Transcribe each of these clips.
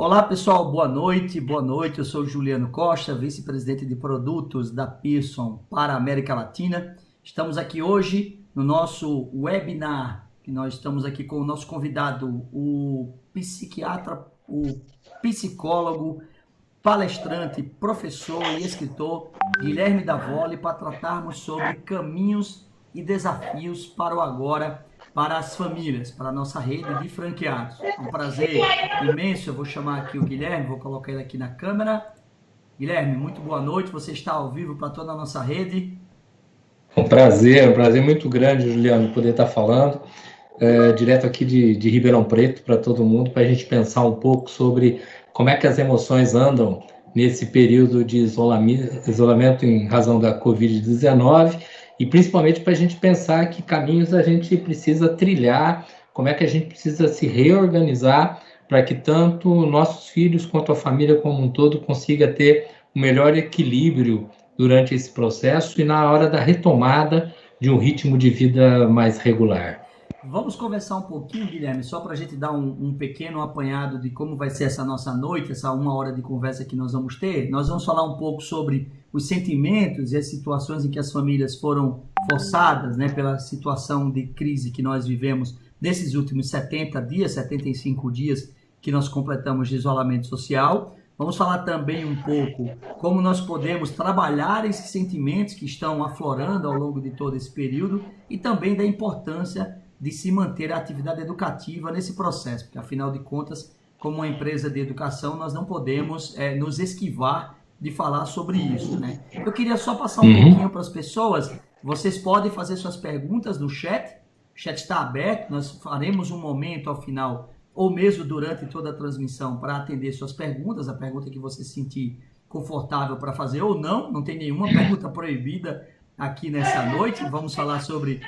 Olá pessoal, boa noite, boa noite. Eu sou Juliano Costa, vice-presidente de produtos da Pearson para a América Latina. Estamos aqui hoje no nosso webinar, que nós estamos aqui com o nosso convidado, o psiquiatra, o psicólogo, palestrante, professor e escritor Guilherme Davoli, para tratarmos sobre caminhos e desafios para o agora, para as famílias, para a nossa rede de franqueados. É um prazer imenso. Eu vou chamar aqui o Guilherme, vou colocar ele aqui na câmera. Guilherme, muito boa noite. Você está ao vivo para toda a nossa rede. Um prazer muito grande, Juliano, poder estar falando direto aqui de Ribeirão Preto para todo mundo, para a gente pensar um pouco sobre como é que as emoções andam nesse período de isolamento em razão da Covid-19 e principalmente para a gente pensar que caminhos a gente precisa trilhar, como é que a gente precisa se reorganizar para que tanto nossos filhos quanto a família como um todo consiga ter o melhor equilíbrio durante esse processo e na hora da retomada de um ritmo de vida mais regular. Vamos conversar um pouquinho, Guilherme, só para a gente dar um pequeno apanhado de como vai ser essa nossa noite, essa 1 hora de conversa que nós vamos ter. Nós vamos falar um pouco sobre os sentimentos e as situações em que as famílias foram forçadas, né, pela situação de crise que nós vivemos nesses últimos 70 dias, 75 dias que nós completamos de isolamento social. Vamos falar também um pouco como nós podemos trabalhar esses sentimentos que estão aflorando ao longo de todo esse período e também da importância de se manter a atividade educativa nesse processo, porque afinal de contas, como uma empresa de educação, nós não podemos nos esquivar de falar sobre isso, né? Eu queria só passar um pouquinho para as pessoas. Vocês podem fazer suas perguntas no chat, o chat está aberto, nós faremos um momento ao final, ou mesmo durante toda a transmissão, para atender suas perguntas, a pergunta que você se sentir confortável para fazer ou não tem nenhuma pergunta proibida aqui nessa noite. Vamos falar sobre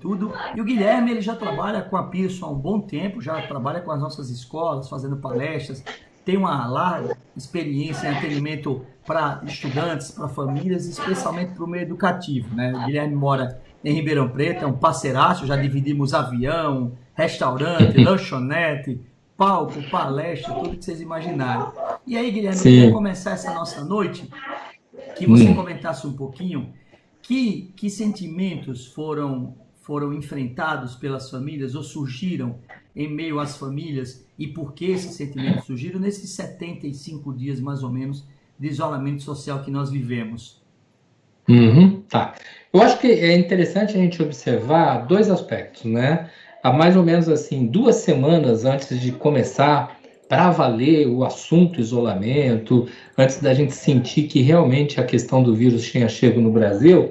tudo. E o Guilherme, ele já trabalha com a Pearson há um bom tempo, já trabalha com as nossas escolas, fazendo palestras, tem uma larga experiência em atendimento para estudantes, para famílias, especialmente para o meio educativo, né? O Guilherme mora em Ribeirão Preto, é um parceiraço, já dividimos avião, restaurante, lanchonete, palco, palestra, tudo que vocês imaginarem. E aí, Guilherme, eu queria começar essa nossa noite, que você comentasse um pouquinho que sentimentos foram enfrentados pelas famílias ou surgiram em meio às famílias e por que esses sentimentos surgiram nesses 75 dias, mais ou menos, de isolamento social que nós vivemos. Tá. Eu acho que é interessante a gente observar dois aspectos, né? Há mais ou menos assim 2 semanas antes de começar para valer o assunto isolamento, antes da gente sentir que realmente a questão do vírus tinha chego no Brasil,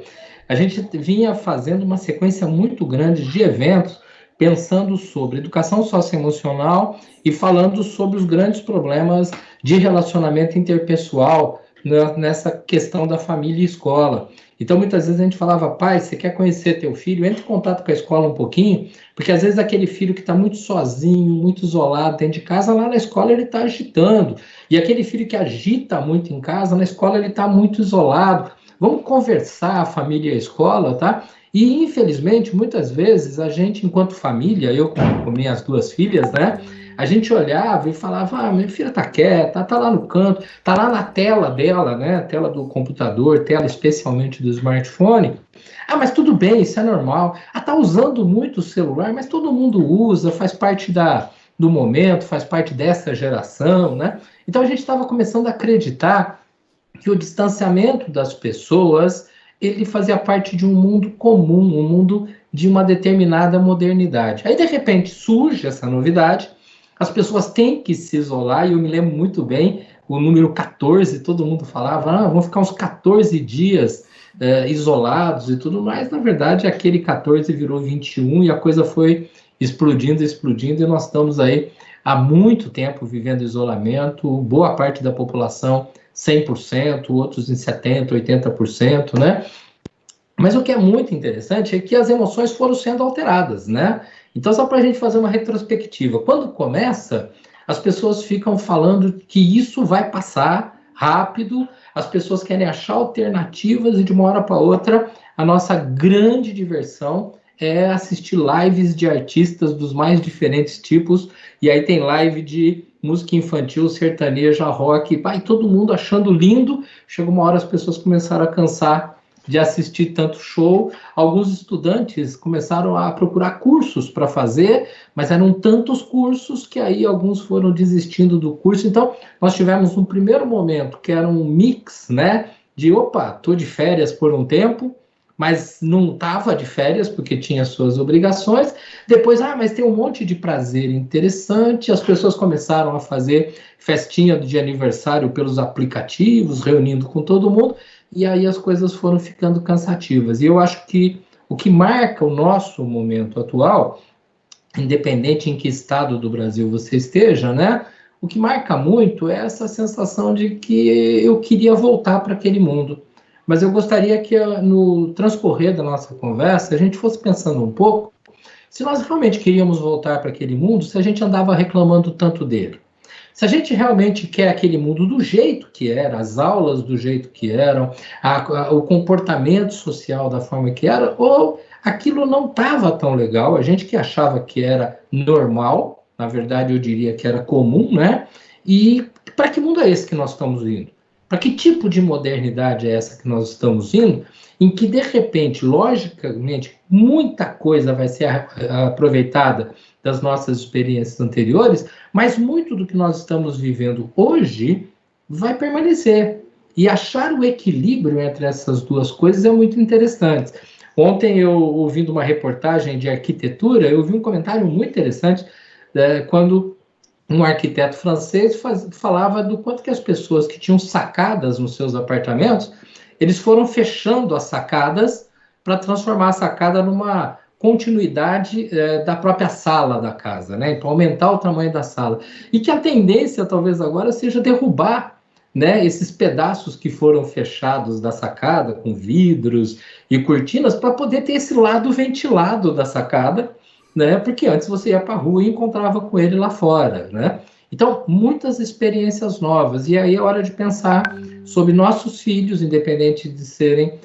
a gente vinha fazendo uma sequência muito grande de eventos pensando sobre educação socioemocional e falando sobre os grandes problemas de relacionamento interpessoal nessa questão da família e escola. Então, muitas vezes a gente falava, pai, você quer conhecer teu filho? Entre em contato com a escola um pouquinho, porque às vezes aquele filho que está muito sozinho, muito isolado dentro de casa, lá na escola ele está agitando. E aquele filho que agita muito em casa, na escola ele está muito isolado. Vamos conversar, a família e a escola, tá? E, infelizmente, muitas vezes, a gente, enquanto família, eu com minhas 2 filhas, né? A gente olhava e falava, minha filha tá quieta, tá lá no canto, tá lá na tela dela, né? Tela do computador, tela especialmente do smartphone. Mas tudo bem, isso é normal. Tá usando muito o celular, mas todo mundo usa, faz parte do momento, faz parte dessa geração, né? Então a gente estava começando a acreditar que o distanciamento das pessoas, ele fazia parte de um mundo comum, um mundo de uma determinada modernidade. Aí, de repente, surge essa novidade, as pessoas têm que se isolar, e eu me lembro muito bem, o número 14, todo mundo falava, vão ficar uns 14 dias isolados e tudo mais. Na verdade, aquele 14 virou 21 e a coisa foi explodindo, e nós estamos aí há muito tempo vivendo isolamento, boa parte da população 100%, outros em 70%, 80%, né? Mas o que é muito interessante é que as emoções foram sendo alteradas, né? Então, só para a gente fazer uma retrospectiva, quando começa, as pessoas ficam falando que isso vai passar rápido, as pessoas querem achar alternativas e de uma hora para outra, a nossa grande diversão é assistir lives de artistas dos mais diferentes tipos, e aí tem live de música infantil, sertaneja, rock, e todo mundo achando lindo. Chegou uma hora as pessoas começaram a cansar de assistir tanto show. Alguns estudantes começaram a procurar cursos para fazer, mas eram tantos cursos que aí alguns foram desistindo do curso. Então, nós tivemos um primeiro momento que era um mix, né? De, opa, estou de férias por um tempo, mas não estava de férias porque tinha suas obrigações. Depois, mas tem um monte de prazer interessante. As pessoas começaram a fazer festinha de aniversário pelos aplicativos, reunindo com todo mundo, e aí as coisas foram ficando cansativas. E eu acho que o que marca o nosso momento atual, independente em que estado do Brasil você esteja, né? O que marca muito é essa sensação de que eu queria voltar para aquele mundo. Mas eu gostaria que no transcorrer da nossa conversa a gente fosse pensando um pouco se nós realmente queríamos voltar para aquele mundo, se a gente andava reclamando tanto dele. Se a gente realmente quer aquele mundo do jeito que era, as aulas do jeito que eram, o comportamento social da forma que era, ou aquilo não estava tão legal, a gente que achava que era normal, na verdade eu diria que era comum, né? E para que mundo é esse que nós estamos indo? Para que tipo de modernidade é essa que nós estamos indo, em que, de repente, logicamente, muita coisa vai ser aproveitada das nossas experiências anteriores, mas muito do que nós estamos vivendo hoje vai permanecer. E achar o equilíbrio entre essas duas coisas é muito interessante. Ontem, eu ouvindo uma reportagem de arquitetura, eu vi um comentário muito interessante quando um arquiteto francês falava do quanto que as pessoas que tinham sacadas nos seus apartamentos, eles foram fechando as sacadas para transformar a sacada numa continuidade da própria sala da casa, né? Então, aumentar o tamanho da sala. E que a tendência, talvez agora, seja derrubar, né, esses pedaços que foram fechados da sacada, com vidros e cortinas, para poder ter esse lado ventilado da sacada, né? Porque antes você ia para a rua e encontrava com ele lá fora, né? Então, muitas experiências novas. E aí é hora de pensar sobre nossos filhos, independente de serem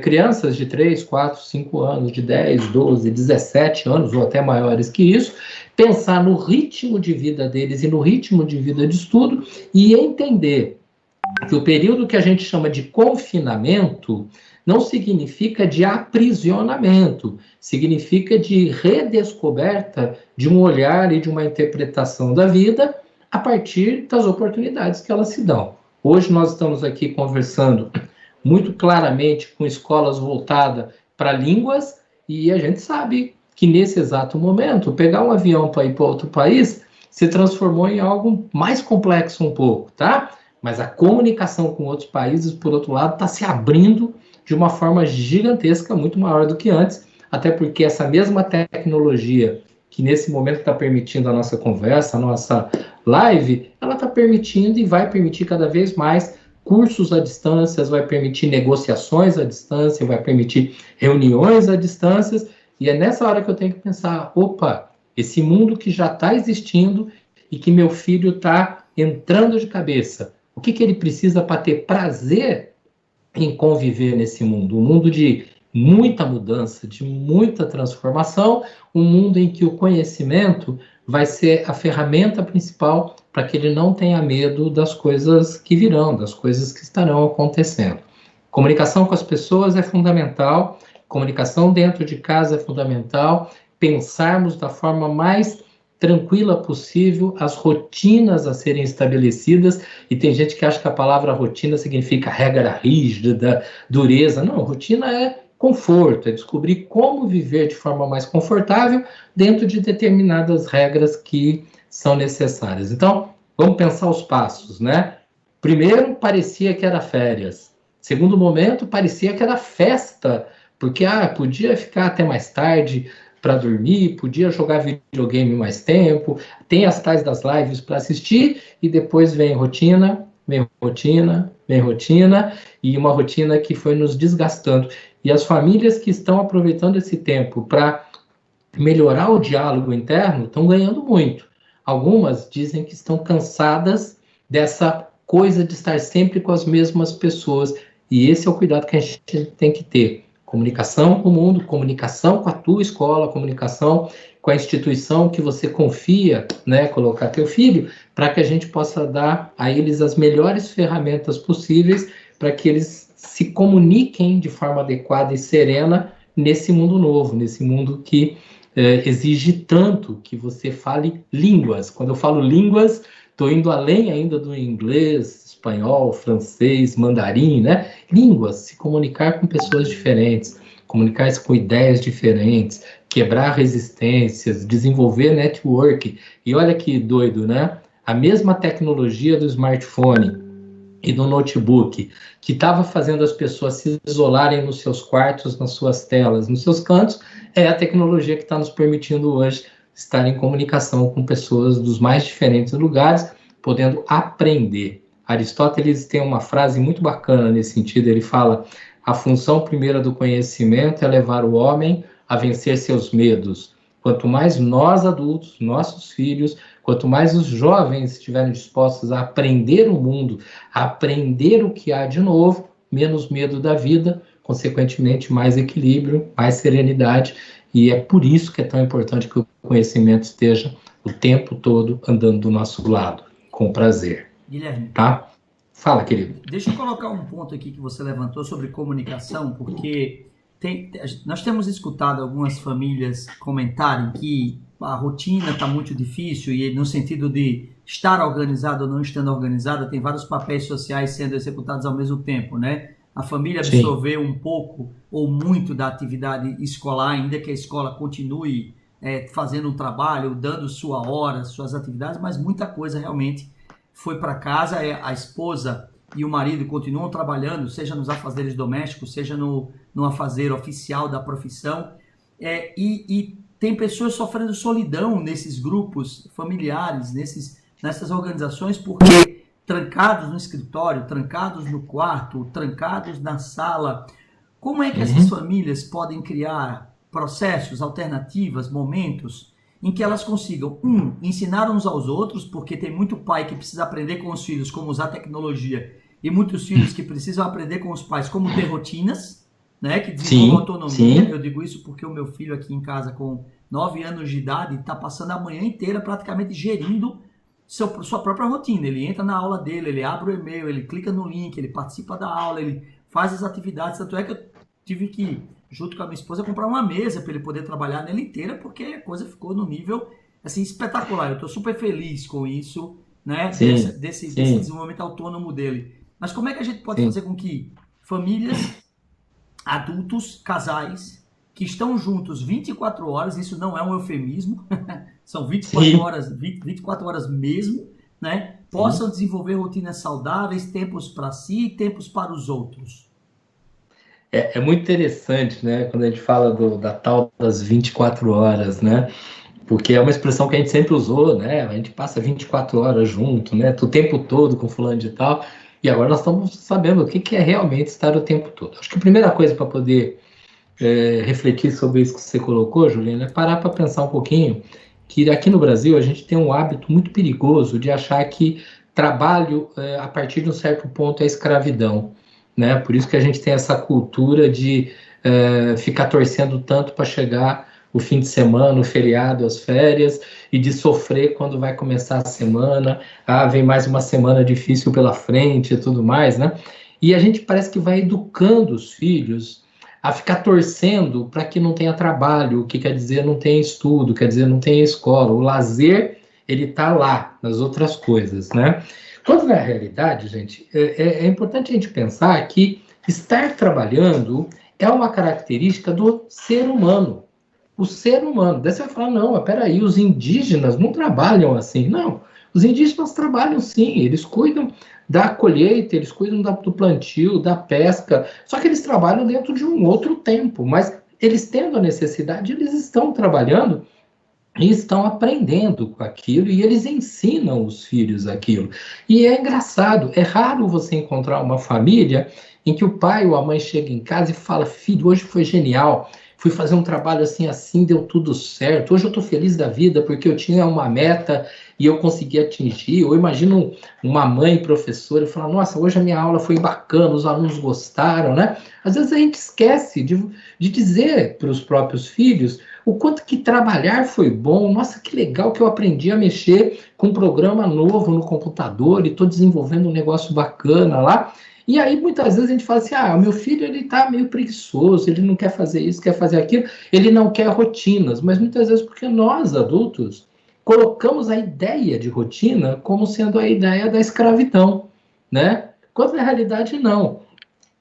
crianças de 3, 4, 5 anos, de 10, 12, 17 anos, ou até maiores que isso, pensar no ritmo de vida deles e no ritmo de vida de estudo e entender que o período que a gente chama de confinamento não significa de aprisionamento, significa de redescoberta de um olhar e de uma interpretação da vida a partir das oportunidades que elas se dão. Hoje nós estamos aqui conversando muito claramente com escolas voltadas para línguas, e a gente sabe que nesse exato momento, pegar um avião para ir para outro país se transformou em algo mais complexo um pouco, tá? Mas a comunicação com outros países, por outro lado, está se abrindo de uma forma gigantesca, muito maior do que antes, até porque essa mesma tecnologia que nesse momento está permitindo a nossa conversa, a nossa live, ela está permitindo e vai permitir cada vez mais cursos à distância, vai permitir negociações à distância, vai permitir reuniões à distância, e é nessa hora que eu tenho que pensar, opa, esse mundo que já está existindo e que meu filho está entrando de cabeça, o que ele precisa para ter prazer em conviver nesse mundo? Um mundo de muita mudança, de muita transformação, um mundo em que o conhecimento vai ser a ferramenta principal para que ele não tenha medo das coisas que virão, das coisas que estarão acontecendo. Comunicação com as pessoas é fundamental, comunicação dentro de casa é fundamental, pensarmos da forma mais tranquila possível as rotinas a serem estabelecidas, e tem gente que acha que a palavra rotina significa regra rígida, dureza. Não, rotina é conforto, é descobrir como viver de forma mais confortável dentro de determinadas regras que são necessárias. Então, vamos pensar os passos, né? Primeiro, parecia que era férias. Segundo momento, parecia que era festa, porque podia ficar até mais tarde para dormir, podia jogar videogame mais tempo, tem as tais das lives para assistir, e depois vem rotina, e uma rotina que foi nos desgastando. E as famílias que estão aproveitando esse tempo para melhorar o diálogo interno estão ganhando muito. Algumas dizem que estão cansadas dessa coisa de estar sempre com as mesmas pessoas, e esse é o cuidado que a gente tem que ter. Comunicação com o mundo, comunicação com a tua escola, comunicação com a instituição que você confia, né, colocar teu filho, para que a gente possa dar a eles as melhores ferramentas possíveis para que eles se comuniquem de forma adequada e serena nesse mundo novo, nesse mundo que exige tanto que você fale línguas. Quando eu falo línguas, estou indo além ainda do inglês, espanhol, francês, mandarim, né? Línguas, se comunicar com pessoas diferentes, comunicar-se com ideias diferentes, quebrar resistências, desenvolver network. E olha que doido, né? A mesma tecnologia do smartphone e do notebook, que estava fazendo as pessoas se isolarem nos seus quartos, nas suas telas, nos seus cantos, é a tecnologia que está nos permitindo hoje estar em comunicação com pessoas dos mais diferentes lugares, podendo aprender. Aristóteles tem uma frase muito bacana nesse sentido, ele fala: a função primeira do conhecimento é levar o homem a vencer seus medos. Quanto mais nós adultos, nossos filhos, quanto mais os jovens estiverem dispostos a aprender o mundo, a aprender o que há de novo, menos medo da vida, consequentemente mais equilíbrio, mais serenidade, e é por isso que é tão importante que o conhecimento esteja o tempo todo andando do nosso lado, com prazer. Guilherme, tá? Fala, querido. Deixa eu colocar um ponto aqui que você levantou sobre comunicação, porque nós temos escutado algumas famílias comentarem que a rotina está muito difícil e no sentido de estar organizado ou não estando organizada, tem vários papéis sociais sendo executados ao mesmo tempo, né? A família absorveu um pouco ou muito da atividade escolar, ainda que a escola continue fazendo um trabalho, dando sua hora, suas atividades, mas muita coisa realmente foi para casa. A esposa e o marido continuam trabalhando, seja nos afazeres domésticos, seja no afazer oficial da profissão, e tem pessoas sofrendo solidão nesses grupos familiares, nessas organizações, porque trancados no escritório, trancados no quarto, trancados na sala. Como é que essas famílias podem criar processos, alternativas, momentos em que elas consigam, ensinar uns aos outros, porque tem muito pai que precisa aprender com os filhos como usar tecnologia, e muitos filhos que precisam aprender com os pais como ter rotinas, né, que desenvolvam autonomia. Eu digo isso porque o meu filho aqui em casa, com 9 anos de idade, está passando a manhã inteira praticamente gerindo sua própria rotina. Ele entra na aula dele, ele abre o e-mail, ele clica no link, ele participa da aula, ele faz as atividades. Tanto é que eu tive que, junto com a minha esposa, comprar uma mesa para ele poder trabalhar nela inteira, porque a coisa ficou no nível assim, espetacular. Eu estou super feliz com isso, né? Desse desenvolvimento autônomo dele. Mas como é que a gente pode fazer com que famílias, adultos, casais, que estão juntos 24 horas, isso não é um eufemismo, são 24 horas mesmo, né? Possam desenvolver rotinas saudáveis, tempos para si e tempos para os outros? É muito interessante, né, quando a gente fala da tal das 24 horas, né? Porque é uma expressão que a gente sempre usou, né? A gente passa 24 horas junto, né? O tempo todo com fulano de tal. E agora nós estamos sabendo o que é realmente estar o tempo todo. Acho que a primeira coisa para poder refletir sobre isso que você colocou, Juliana, é parar para pensar um pouquinho que aqui no Brasil a gente tem um hábito muito perigoso de achar que trabalho a partir de um certo ponto é escravidão, né? Por isso que a gente tem essa cultura de ficar torcendo tanto para chegar o fim de semana, o feriado, as férias, e de sofrer quando vai começar a semana, vem mais uma semana difícil pela frente e tudo mais, né? E a gente parece que vai educando os filhos a ficar torcendo para que não tenha trabalho, o que quer dizer não tenha estudo, quer dizer não tenha escola. O lazer, ele está lá, nas outras coisas, né? Quando na realidade, gente, é importante a gente pensar que estar trabalhando é uma característica do ser humano. O ser humano. Daí você vai falar, não, mas peraí, os indígenas não trabalham assim. Não, os indígenas trabalham sim, eles cuidam da colheita, eles cuidam do plantio, da pesca, só que eles trabalham dentro de um outro tempo, mas eles tendo a necessidade, eles estão trabalhando e estão aprendendo com aquilo, e eles ensinam os filhos aquilo. E é engraçado, é raro você encontrar uma família em que o pai ou a mãe chega em casa e fala, filho, hoje foi genial, fui fazer um trabalho assim, deu tudo certo. Hoje eu estou feliz da vida porque eu tinha uma meta e eu consegui atingir. Ou imagino uma mãe professora e falar, nossa, hoje a minha aula foi bacana, os alunos gostaram, né? Às vezes a gente esquece de dizer para os próprios filhos o quanto que trabalhar foi bom. Nossa, que legal que eu aprendi a mexer com um programa novo no computador e estou desenvolvendo um negócio bacana lá. E aí, muitas vezes, a gente fala assim, meu filho, ele tá meio preguiçoso, ele não quer fazer isso, quer fazer aquilo, ele não quer rotinas. Mas muitas vezes porque nós, adultos, colocamos a ideia de rotina como sendo a ideia da escravidão, né? Quando na realidade não.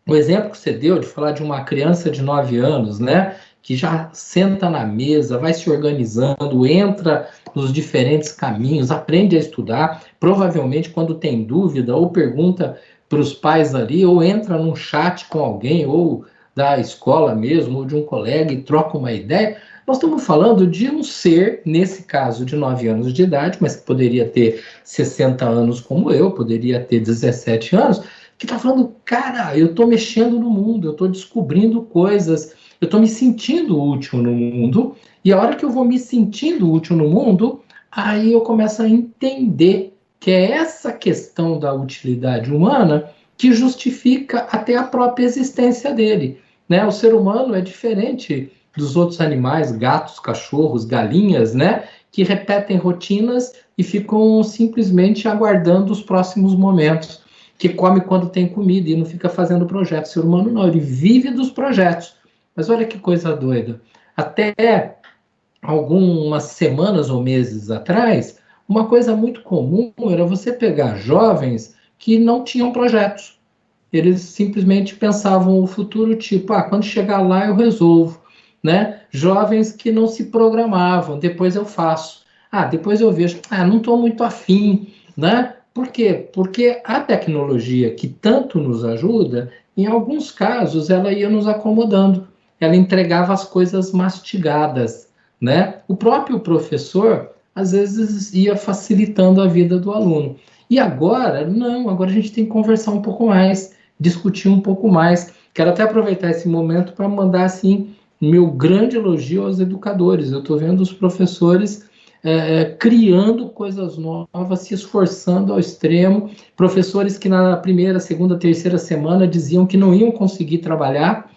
O exemplo que você deu de falar de uma criança de 9 anos, né, que já senta na mesa, vai se organizando, entra nos diferentes caminhos, aprende a estudar, provavelmente quando tem dúvida ou pergunta para os pais ali, ou entra num chat com alguém, ou da escola mesmo, ou de um colega e troca uma ideia. Nós estamos falando de um ser, nesse caso de 9 anos de idade, mas que poderia ter 60 anos como eu, poderia ter 17 anos, que está falando, cara, eu estou mexendo no mundo, eu estou descobrindo coisas, eu estou me sentindo útil no mundo, e a hora que eu vou me sentindo útil no mundo, aí eu começo a entender que é essa questão da utilidade humana que justifica até a própria existência dele, né? O ser humano é diferente dos outros animais, gatos, cachorros, galinhas, né? Que repetem rotinas e ficam simplesmente aguardando os próximos momentos, que come quando tem comida e não fica fazendo projeto. O ser humano não, ele vive dos projetos. Mas olha que coisa doida. Até algumas semanas ou meses atrás, uma coisa muito comum era você pegar jovens que não tinham projetos. Eles simplesmente pensavam o futuro tipo, quando chegar lá eu resolvo, né? Jovens que não se programavam, depois eu faço. Depois eu vejo, não estou muito afim, né? Por quê? Porque a tecnologia que tanto nos ajuda, em alguns casos ela ia nos acomodando, ela entregava as coisas mastigadas, né? O próprio professor às vezes ia facilitando a vida do aluno. E agora, não, agora a gente tem que conversar um pouco mais, discutir um pouco mais. Quero até aproveitar esse momento para mandar assim meu grande elogio aos educadores. Eu estou vendo os professores criando coisas novas, se esforçando ao extremo. Professores que na primeira, segunda, terceira semana diziam que não iam conseguir trabalhar,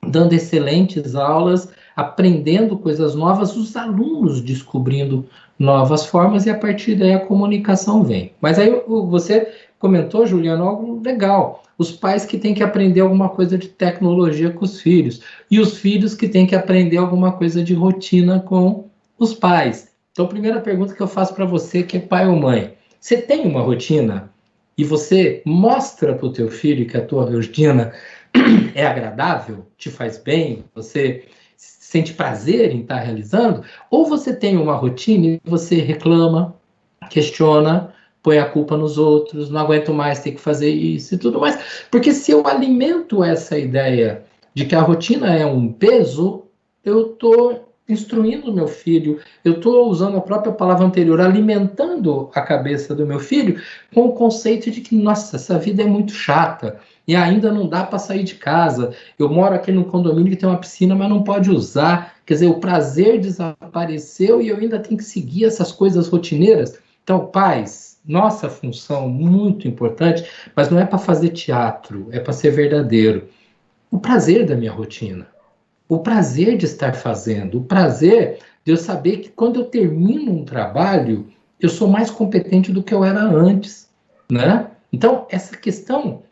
dando excelentes aulas, aprendendo coisas novas, os alunos descobrindo novas formas, e a partir daí a comunicação vem. Mas aí você comentou, Juliano, algo legal. Os pais que têm que aprender alguma coisa de tecnologia com os filhos, e os filhos que têm que aprender alguma coisa de rotina com os pais. Então, a primeira pergunta que eu faço para você, que é pai ou mãe, você tem uma rotina? E você mostra para o teu filho que a tua rotina é agradável, te faz bem, você sente prazer em estar realizando? Ou você tem uma rotina e você reclama, questiona, põe a culpa nos outros, não aguento mais ter que fazer isso e tudo mais? Porque se eu alimento essa ideia de que a rotina é um peso, eu estou instruindo o meu filho, eu estou usando a própria palavra anterior, alimentando a cabeça do meu filho com o conceito de que, nossa, essa vida é muito chata, e ainda não dá para sair de casa. Eu moro aqui num condomínio que tem uma piscina, mas não pode usar. Quer dizer, o prazer desapareceu e eu ainda tenho que seguir essas coisas rotineiras. Então, pais, nossa função muito importante, mas não é para fazer teatro, é para ser verdadeiro. O prazer da minha rotina, o prazer de estar fazendo, o prazer de eu saber que quando eu termino um trabalho, eu sou mais competente do que eu era antes, né? Então, essa questão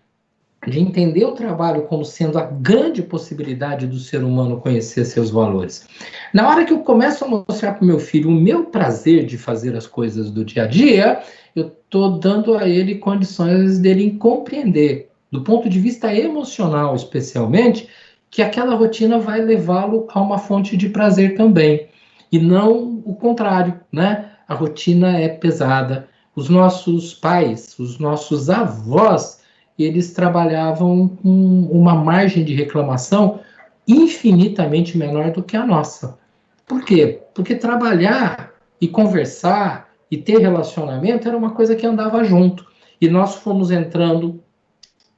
de entender o trabalho como sendo a grande possibilidade do ser humano conhecer seus valores. Na hora que eu começo a mostrar para o meu filho o meu prazer de fazer as coisas do dia a dia, eu estou dando a ele condições dele compreender, do ponto de vista emocional especialmente, que aquela rotina vai levá-lo a uma fonte de prazer também, e não o contrário, né? A rotina é pesada. Os nossos pais, os nossos avós, eles trabalhavam com uma margem de reclamação infinitamente menor do que a nossa. Por quê? Porque trabalhar e conversar e ter relacionamento era uma coisa que andava junto. E nós fomos entrando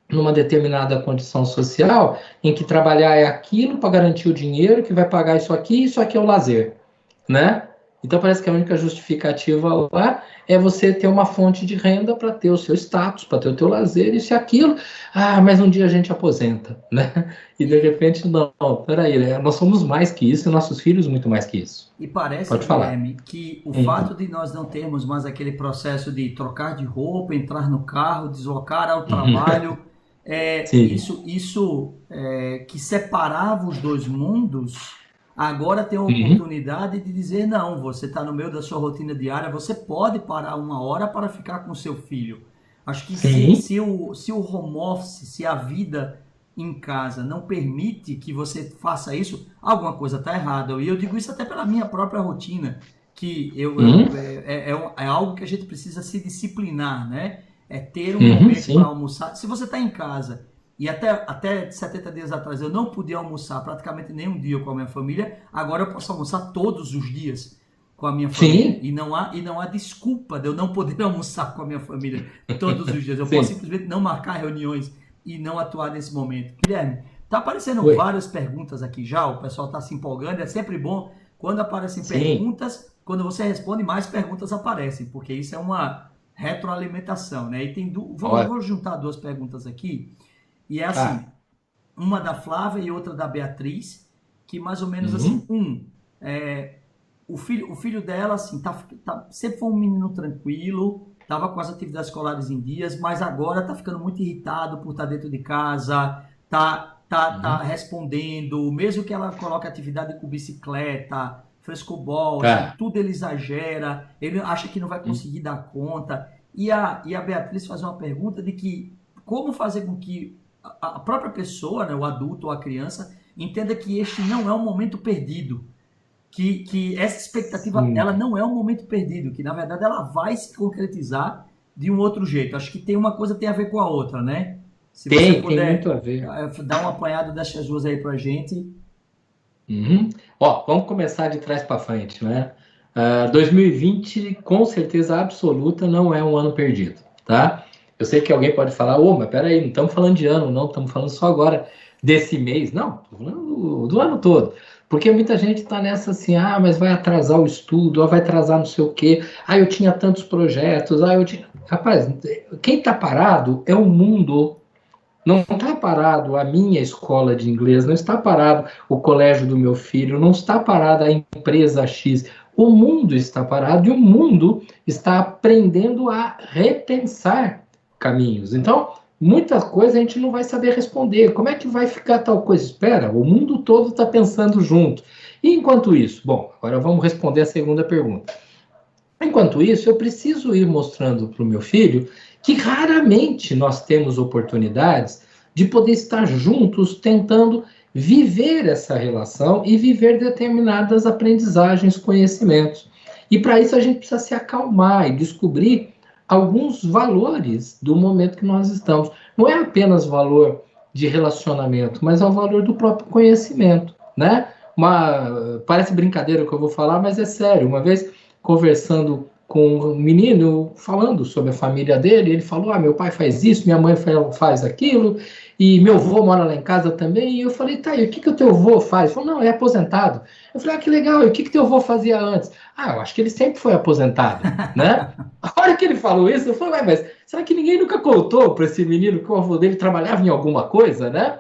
numa determinada condição social, em que trabalhar é aquilo para garantir o dinheiro, que vai pagar isso aqui é o lazer, né? Então parece que a única justificativa lá é você ter uma fonte de renda para ter o seu status, para ter o teu lazer, isso e aquilo. Ah, mas um dia a gente aposenta, né? E de repente, não, peraí, né? Nós somos mais que isso e nossos filhos muito mais que isso. E parece, Pode falar. Guilherme, que o Então, fato de nós não termos mais aquele processo de trocar de roupa, entrar no carro, deslocar ao uhum. trabalho, Sim. que separava os dois mundos, agora tem a Uhum. oportunidade de dizer, não, você está no meio da sua rotina diária, você pode parar uma hora para ficar com seu filho. Acho que Sim. se o home office, se a vida em casa não permite que você faça isso, alguma coisa está errada. E eu digo isso até pela minha própria rotina, que Uhum. é algo que a gente precisa se disciplinar, né? É ter um Uhum. momento para Sim. almoçar. Se você está em casa e até 70 dias atrás eu não podia almoçar praticamente nenhum dia com a minha família, agora eu posso almoçar todos os dias com a minha família. Sim. E não há desculpa de eu não poder almoçar com a minha família todos os dias. Eu posso Sim. simplesmente não marcar reuniões e não atuar nesse momento. Guilherme, tá aparecendo Oi. várias perguntas aqui já, o pessoal está se empolgando, é sempre bom quando aparecem Sim. perguntas, quando você responde, mais perguntas aparecem, porque isso é uma retroalimentação, né? E Olha. vou juntar duas perguntas aqui, e é Tá. assim, uma da Flávia e outra da Beatriz, que mais ou menos assim, Uhum. é, o filho dela, assim, sempre foi um menino tranquilo, estava com as atividades escolares em dias, mas agora está ficando muito irritado por estar dentro de casa, tá Uhum. respondendo, mesmo que ela coloque atividade com bicicleta, frescobol, assim, Tá. tudo ele exagera, ele acha que não vai Uhum. conseguir dar conta. E a Beatriz faz uma pergunta de que como fazer com que a própria pessoa, né, o adulto ou a criança, entenda que este não é um momento perdido, que essa expectativa ela Sim. não é um momento perdido, que na verdade ela vai se concretizar de um outro jeito. Acho que tem uma coisa tem a ver com a outra, né? Se você Tem muito puder a ver. dar um apanhado dessas duas aí pra gente. Uhum. Ó, vamos começar de trás para frente, né? 2020, com certeza absoluta, não é um ano perdido, tá? Eu sei que alguém pode falar, ô, mas peraí, não estamos falando de ano, não, estamos falando só agora desse mês. Não, estou falando do ano todo. Porque muita gente está nessa assim, ah, mas vai atrasar o estudo, ah, vai atrasar não sei o quê, ah, eu tinha tantos projetos, ah, eu tinha. Rapaz, quem está parado é o mundo. Não está parado a minha escola de inglês, não está parado o colégio do meu filho, não está parada a empresa X. O mundo está parado e o mundo está aprendendo a repensar caminhos. Então, muita coisa a gente não vai saber responder. Como é que vai ficar tal coisa? Espera, o mundo todo está pensando junto. E enquanto isso, bom, agora vamos responder a segunda pergunta. Enquanto isso, eu preciso ir mostrando para o meu filho que raramente nós temos oportunidades de poder estar juntos tentando viver essa relação e viver determinadas aprendizagens, conhecimentos. E para isso a gente precisa se acalmar e descobrir alguns valores do momento que nós estamos. Não é apenas valor de relacionamento, mas é o valor do próprio conhecimento, né? Parece brincadeira o que eu vou falar, mas é sério. Uma vez conversando com um menino, falando sobre a família dele, ele falou, ah, meu pai faz isso, minha mãe faz aquilo, e meu avô mora lá em casa também, e eu falei, tá, e o que o teu avô faz? Ele falou, não, é aposentado. Eu falei, ah, que legal, e o que teu avô fazia antes? Ah, eu acho que ele sempre foi aposentado, né? A hora que ele falou isso, eu falei, mas será que ninguém nunca contou para esse menino que o avô dele trabalhava em alguma coisa, né?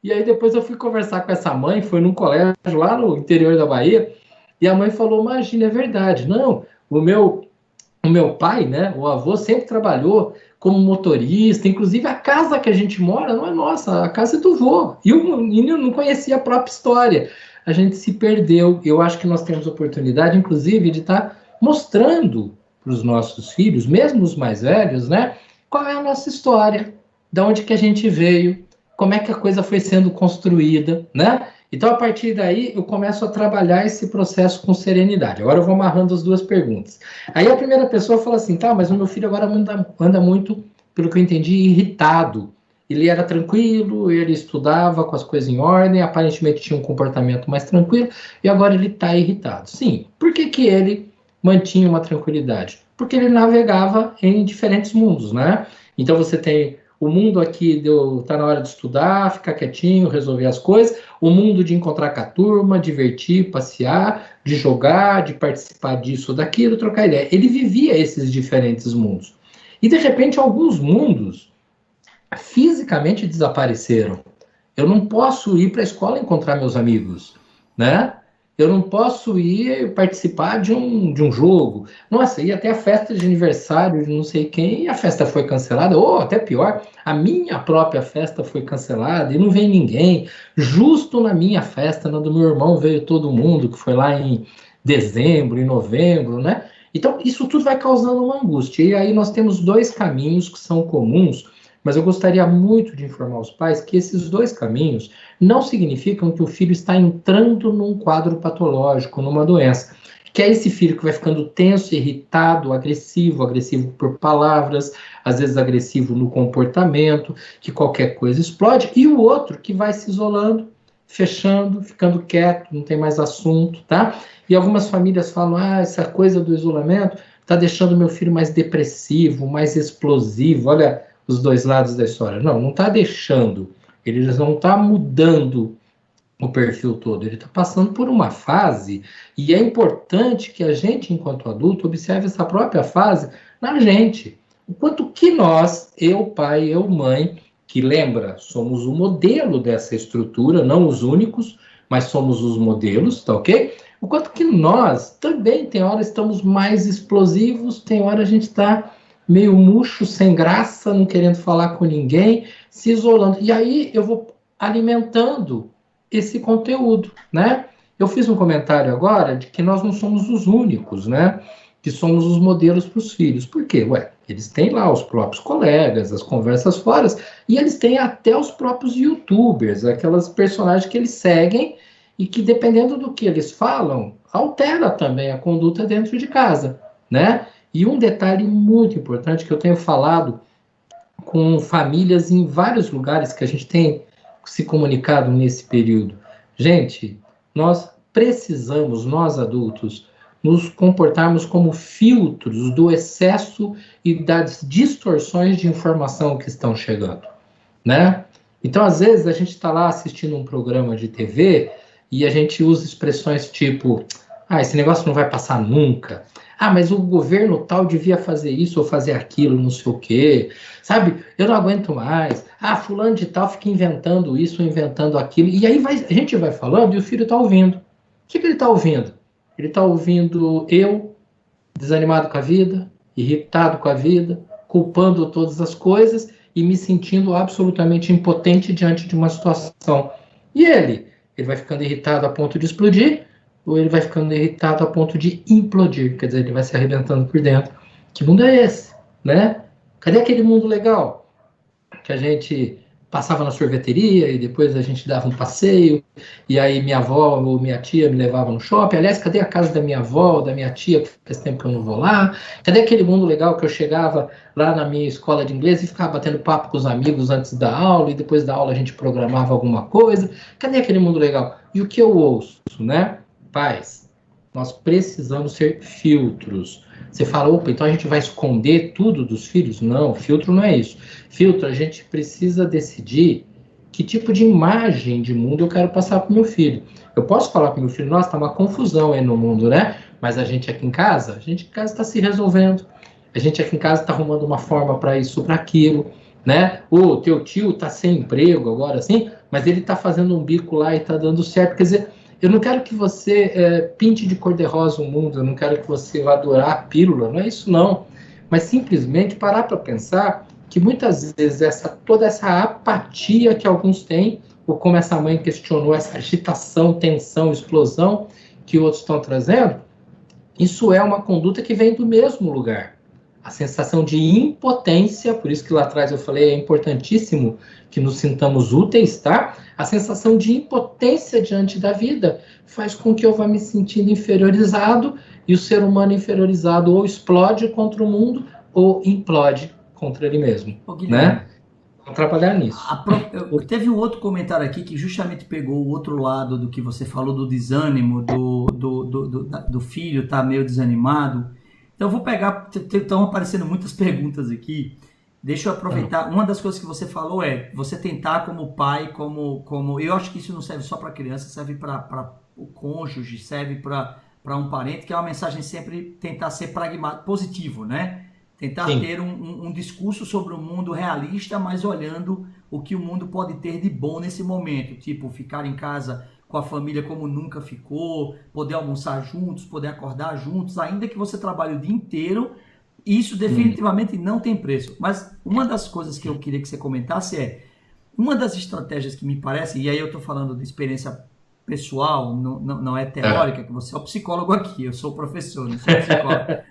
E aí depois eu fui conversar com essa mãe, foi num colégio lá no interior da Bahia, e a mãe falou, imagina, é verdade. Não, o meu pai, né, o avô sempre trabalhou como motorista, inclusive a casa que a gente mora não é nossa, a casa é do vô. E o menino não conhecia a própria história. A gente se perdeu. Eu acho que nós temos oportunidade, inclusive, de estar mostrando para os nossos filhos, mesmo os mais velhos, né, qual é a nossa história, de onde que a gente veio, como é que a coisa foi sendo construída, né? Então, a partir daí, eu começo a trabalhar esse processo com serenidade. Agora eu vou amarrando as duas perguntas. Aí a primeira pessoa fala assim, tá, mas o meu filho agora anda muito, pelo que eu entendi, irritado. Ele era tranquilo, ele estudava com as coisas em ordem, aparentemente tinha um comportamento mais tranquilo, e agora ele está irritado. Sim, por que que ele mantinha uma tranquilidade? Porque ele navegava em diferentes mundos, né? Então você tem o mundo aqui tá na hora de estudar, ficar quietinho, resolver as coisas, o mundo de encontrar com a turma, divertir, passear, de jogar, de participar disso ou daquilo, trocar ideia. Ele vivia esses diferentes mundos. E, de repente, alguns mundos fisicamente desapareceram. Eu não posso ir para a escola encontrar meus amigos, né? Eu não posso ir participar de um jogo. Nossa, ia até a festa de aniversário de não sei quem e a festa foi cancelada. Ou até pior, a minha própria festa foi cancelada e não vem ninguém. Justo na minha festa, na do meu irmão, veio todo mundo, que foi lá em dezembro, em novembro, né? Então, isso tudo vai causando uma angústia. E aí nós temos dois caminhos que são comuns, mas eu gostaria muito de informar os pais que esses dois caminhos não significam que o filho está entrando num quadro patológico, numa doença. Que é esse filho que vai ficando tenso, irritado, agressivo por palavras, às vezes agressivo no comportamento, que qualquer coisa explode, e o outro que vai se isolando, fechando, ficando quieto, não tem mais assunto, tá? E algumas famílias falam, essa coisa do isolamento está deixando meu filho mais depressivo, mais explosivo, olha os dois lados da história. Não está deixando, ele não está mudando o perfil todo, ele está passando por uma fase, e é importante que a gente, enquanto adulto, observe essa própria fase na gente. O quanto que nós, eu pai, eu mãe, que lembra, somos o modelo dessa estrutura, não os únicos, mas somos os modelos, tá ok? O quanto que nós também, tem hora estamos mais explosivos, tem hora a gente está meio murcho, sem graça, não querendo falar com ninguém, se isolando. E aí eu vou alimentando esse conteúdo, né? Eu fiz um comentário agora de que nós não somos os únicos, né? Que somos os modelos para os filhos. Por quê? Eles têm lá os próprios colegas, as conversas fora, e eles têm até os próprios YouTubers, aquelas personagens que eles seguem e que, dependendo do que eles falam, altera também a conduta dentro de casa, né? E um detalhe muito importante que eu tenho falado com famílias em vários lugares que a gente tem se comunicado nesse período. Gente, nós precisamos, nós adultos, nos comportarmos como filtros do excesso e das distorções de informação que estão chegando, né? Então, às vezes, a gente está lá assistindo um programa de TV e a gente usa expressões tipo, esse negócio não vai passar nunca. Mas o governo tal devia fazer isso ou fazer aquilo, não sei o quê. Sabe, eu não aguento mais. Fulano de tal fica inventando isso, inventando aquilo. E aí a gente vai falando e o filho está ouvindo. O que ele está ouvindo? Ele está ouvindo eu, desanimado com a vida, irritado com a vida, culpando todas as coisas e me sentindo absolutamente impotente diante de uma situação. E ele vai ficando irritado a ponto de explodir, ou ele vai ficando irritado a ponto de implodir, quer dizer, ele vai se arrebentando por dentro. Que mundo é esse, né? Cadê aquele mundo legal que a gente passava na sorveteria e depois a gente dava um passeio, e aí minha avó ou minha tia me levava no shopping? Aliás, cadê a casa da minha avó ou da minha tia, que faz tempo que eu não vou lá? Cadê aquele mundo legal que eu chegava lá na minha escola de inglês e ficava batendo papo com os amigos antes da aula, e depois da aula a gente programava alguma coisa? Cadê aquele mundo legal? E o que eu ouço, né? Pais, nós precisamos ser filtros. Você fala, então a gente vai esconder tudo dos filhos? Não, filtro não é isso. Filtro, a gente precisa decidir que tipo de imagem de mundo eu quero passar para o meu filho. Eu posso falar para o meu filho, nossa, tá uma confusão aí no mundo, né? Mas a gente aqui em casa está se resolvendo. A gente aqui em casa está arrumando uma forma para isso, para aquilo, né? O teu tio está sem emprego agora, assim, mas ele está fazendo um bico lá e está dando certo. Quer dizer, eu não quero que você pinte de cor-de-rosa o mundo, eu não quero que você vá adorar a pílula, não é isso não. Mas simplesmente parar para pensar que muitas vezes toda essa apatia que alguns têm, ou como essa mãe questionou, essa agitação, tensão, explosão que outros estão trazendo, isso é uma conduta que vem do mesmo lugar. A sensação de impotência, por isso que lá atrás eu falei, é importantíssimo que nos sintamos úteis, tá? A sensação de impotência diante da vida faz com que eu vá me sentindo inferiorizado, e o ser humano inferiorizado ou explode contra o mundo ou implode contra ele mesmo, né? Vamos trabalhar nisso. Teve um outro comentário aqui que justamente pegou o outro lado do que você falou, do desânimo, do filho estar meio desanimado. Então eu vou pegar, estão aparecendo muitas perguntas aqui, Deixa eu aproveitar. Uma das coisas que você falou é você tentar como pai, como eu acho que isso não serve só para criança, serve para o cônjuge, serve para um parente, que é uma mensagem sempre tentar ser pragmático, positivo, né? Tentar Sim. ter um discurso sobre o mundo realista, mas olhando o que o mundo pode ter de bom nesse momento. Tipo, ficar em casa com a família como nunca ficou, poder almoçar juntos, poder acordar juntos, ainda que você trabalhe o dia inteiro. Isso definitivamente não tem preço. Mas uma das coisas que eu queria que você comentasse é, uma das estratégias que me parece, e aí eu estou falando de experiência pessoal, não é É. teórica, que você é o psicólogo aqui, eu sou professor, não sou psicólogo,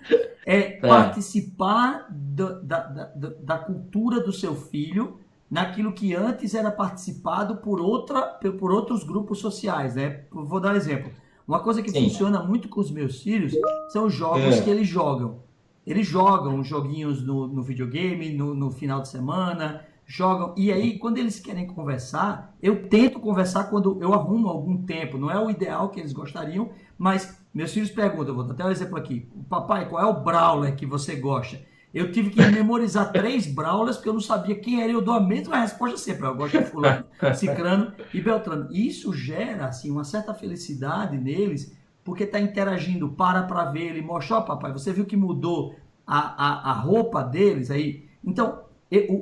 é É. participar da cultura do seu filho naquilo que antes era participado por outros grupos sociais, né? Vou dar um exemplo. Uma coisa que Sim. funciona muito com os meus filhos são os jogos que É. eles jogam. Eles jogam joguinhos no videogame, no final de semana, jogam. E aí, quando eles querem conversar, eu tento conversar quando eu arrumo algum tempo. Não é o ideal que eles gostariam, mas meus filhos perguntam, vou dar até um exemplo aqui. Papai, qual é o Brawler que você gosta? Eu tive que memorizar 3 Brawlers porque eu não sabia quem era e eu dou a mesma resposta sempre. Eu gosto de fulano, cicrano e beltrano. E isso gera, assim, uma certa felicidade neles, porque está interagindo, para ver, ele mostra, ó papai, você viu que mudou a roupa deles aí? Então,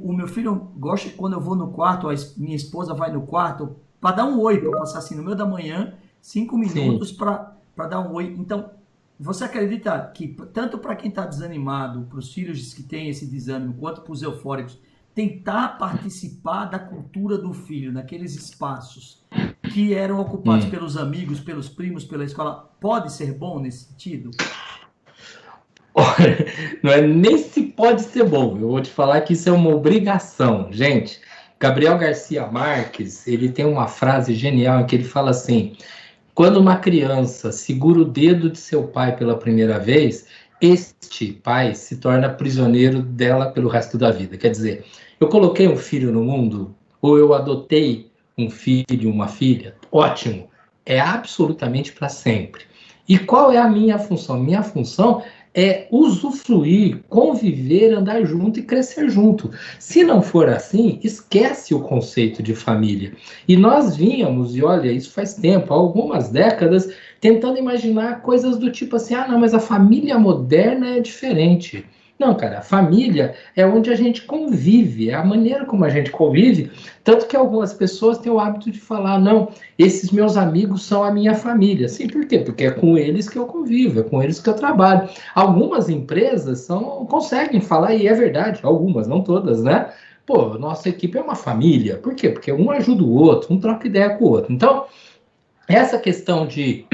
o meu filho gosta que quando eu vou no quarto, minha esposa vai no quarto, para dar um oi, para passar assim no meio da manhã, 5 Sim. minutos para dar um oi. Então, você acredita que tanto para quem está desanimado, para os filhos que têm esse desânimo, quanto para os eufóricos, tentar participar da cultura do filho, naqueles espaços que eram ocupados Hum. pelos amigos, pelos primos, pela escola, pode ser bom nesse sentido? Olha, não é nem se pode ser bom. Eu vou te falar que isso é uma obrigação, gente. Gabriel Garcia Marques, ele tem uma frase genial em que ele fala assim: quando uma criança segura o dedo de seu pai pela primeira vez, este pai se torna prisioneiro dela pelo resto da vida. Quer dizer, eu coloquei um filho no mundo, ou eu adotei um filho, uma filha, ótimo, é absolutamente para sempre. E qual é a minha função? Minha função é usufruir, conviver, andar junto e crescer junto. Se não for assim, esquece o conceito de família. E nós vínhamos, e olha, isso faz tempo, há algumas décadas, tentando imaginar coisas do tipo assim, ah, não, mas a família moderna é diferente. Não, cara, a família é onde a gente convive, é a maneira como a gente convive, tanto que algumas pessoas têm o hábito de falar, não, esses meus amigos são a minha família. Sim, por quê? Porque é com eles que eu convivo, é com eles que eu trabalho. Algumas empresas conseguem falar, e é verdade, algumas, não todas, né? Pô, nossa equipe é uma família. Por quê? Porque um ajuda o outro, um troca ideia com o outro. Então, essa questão de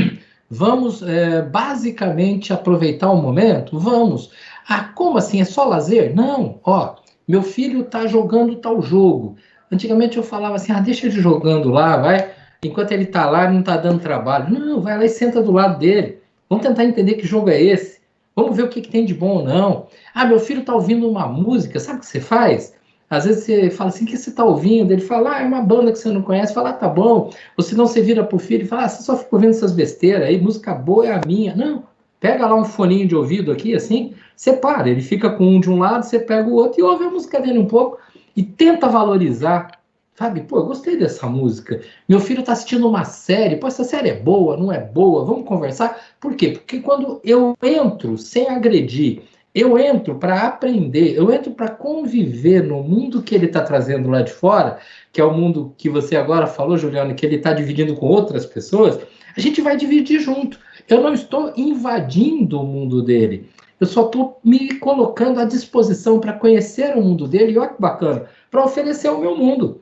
vamos basicamente aproveitar o momento? Vamos. Ah, como assim? É só lazer? Não. Ó, meu filho tá jogando tal jogo. Antigamente eu falava assim, ah, deixa ele jogando lá, vai. Enquanto ele tá lá, ele não tá dando trabalho. Não, vai lá e senta do lado dele. Vamos tentar entender que jogo é esse. Vamos ver o que tem de bom ou não. Ah, meu filho tá ouvindo uma música. Sabe o que você faz? Às vezes você fala assim, o que você tá ouvindo? Ele fala, ah, é uma banda que você não conhece. Fala, ah, tá bom. Ou se não, você vira pro filho e fala, ah, você só fica ouvindo essas besteiras aí, música boa é a minha. Não, pega lá um foninho de ouvido aqui, assim, separa. Ele fica com um de um lado, você pega o outro e ouve a música dele um pouco e tenta valorizar. Sabe, pô, eu gostei dessa música. Meu filho tá assistindo uma série, pô, essa série é boa, não é boa, vamos conversar. Por quê? Porque quando eu entro sem agredir, eu entro para aprender, eu entro para conviver no mundo que ele está trazendo lá de fora, que é o mundo que você agora falou, Juliano, que ele está dividindo com outras pessoas, a gente vai dividir junto. Eu não estou invadindo o mundo dele. Eu só estou me colocando à disposição para conhecer o mundo dele, e olha que bacana, para oferecer o meu mundo,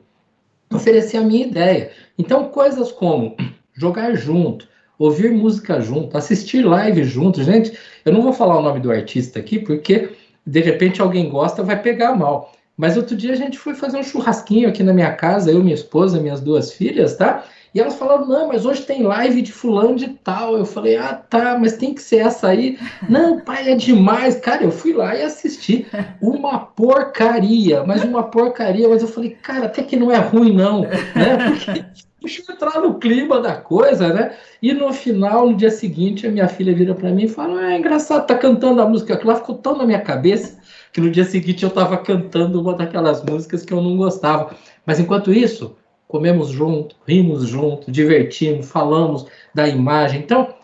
oferecer a minha ideia. Então, coisas como jogar junto, ouvir música junto, assistir live junto. Gente, eu não vou falar o nome do artista aqui, porque de repente alguém gosta, vai pegar mal. Mas outro dia a gente foi fazer um churrasquinho aqui na minha casa, eu, minha esposa, minhas 2 filhas, tá? E elas falaram, não, mas hoje tem live de fulano de tal. Eu falei, ah, tá, mas tem que ser essa aí. Não, pai, é demais. Cara, eu fui lá e assisti uma porcaria, mas eu falei, cara, até que não é ruim não, né? Porque deixa eu entrar no clima da coisa, né? E no final, no dia seguinte, a minha filha vira para mim e fala, é engraçado, tá cantando a música, aquilo lá ficou tão na minha cabeça que no dia seguinte eu estava cantando uma daquelas músicas que eu não gostava. Mas enquanto isso, comemos junto, rimos junto, divertimos, falamos da imagem. Então,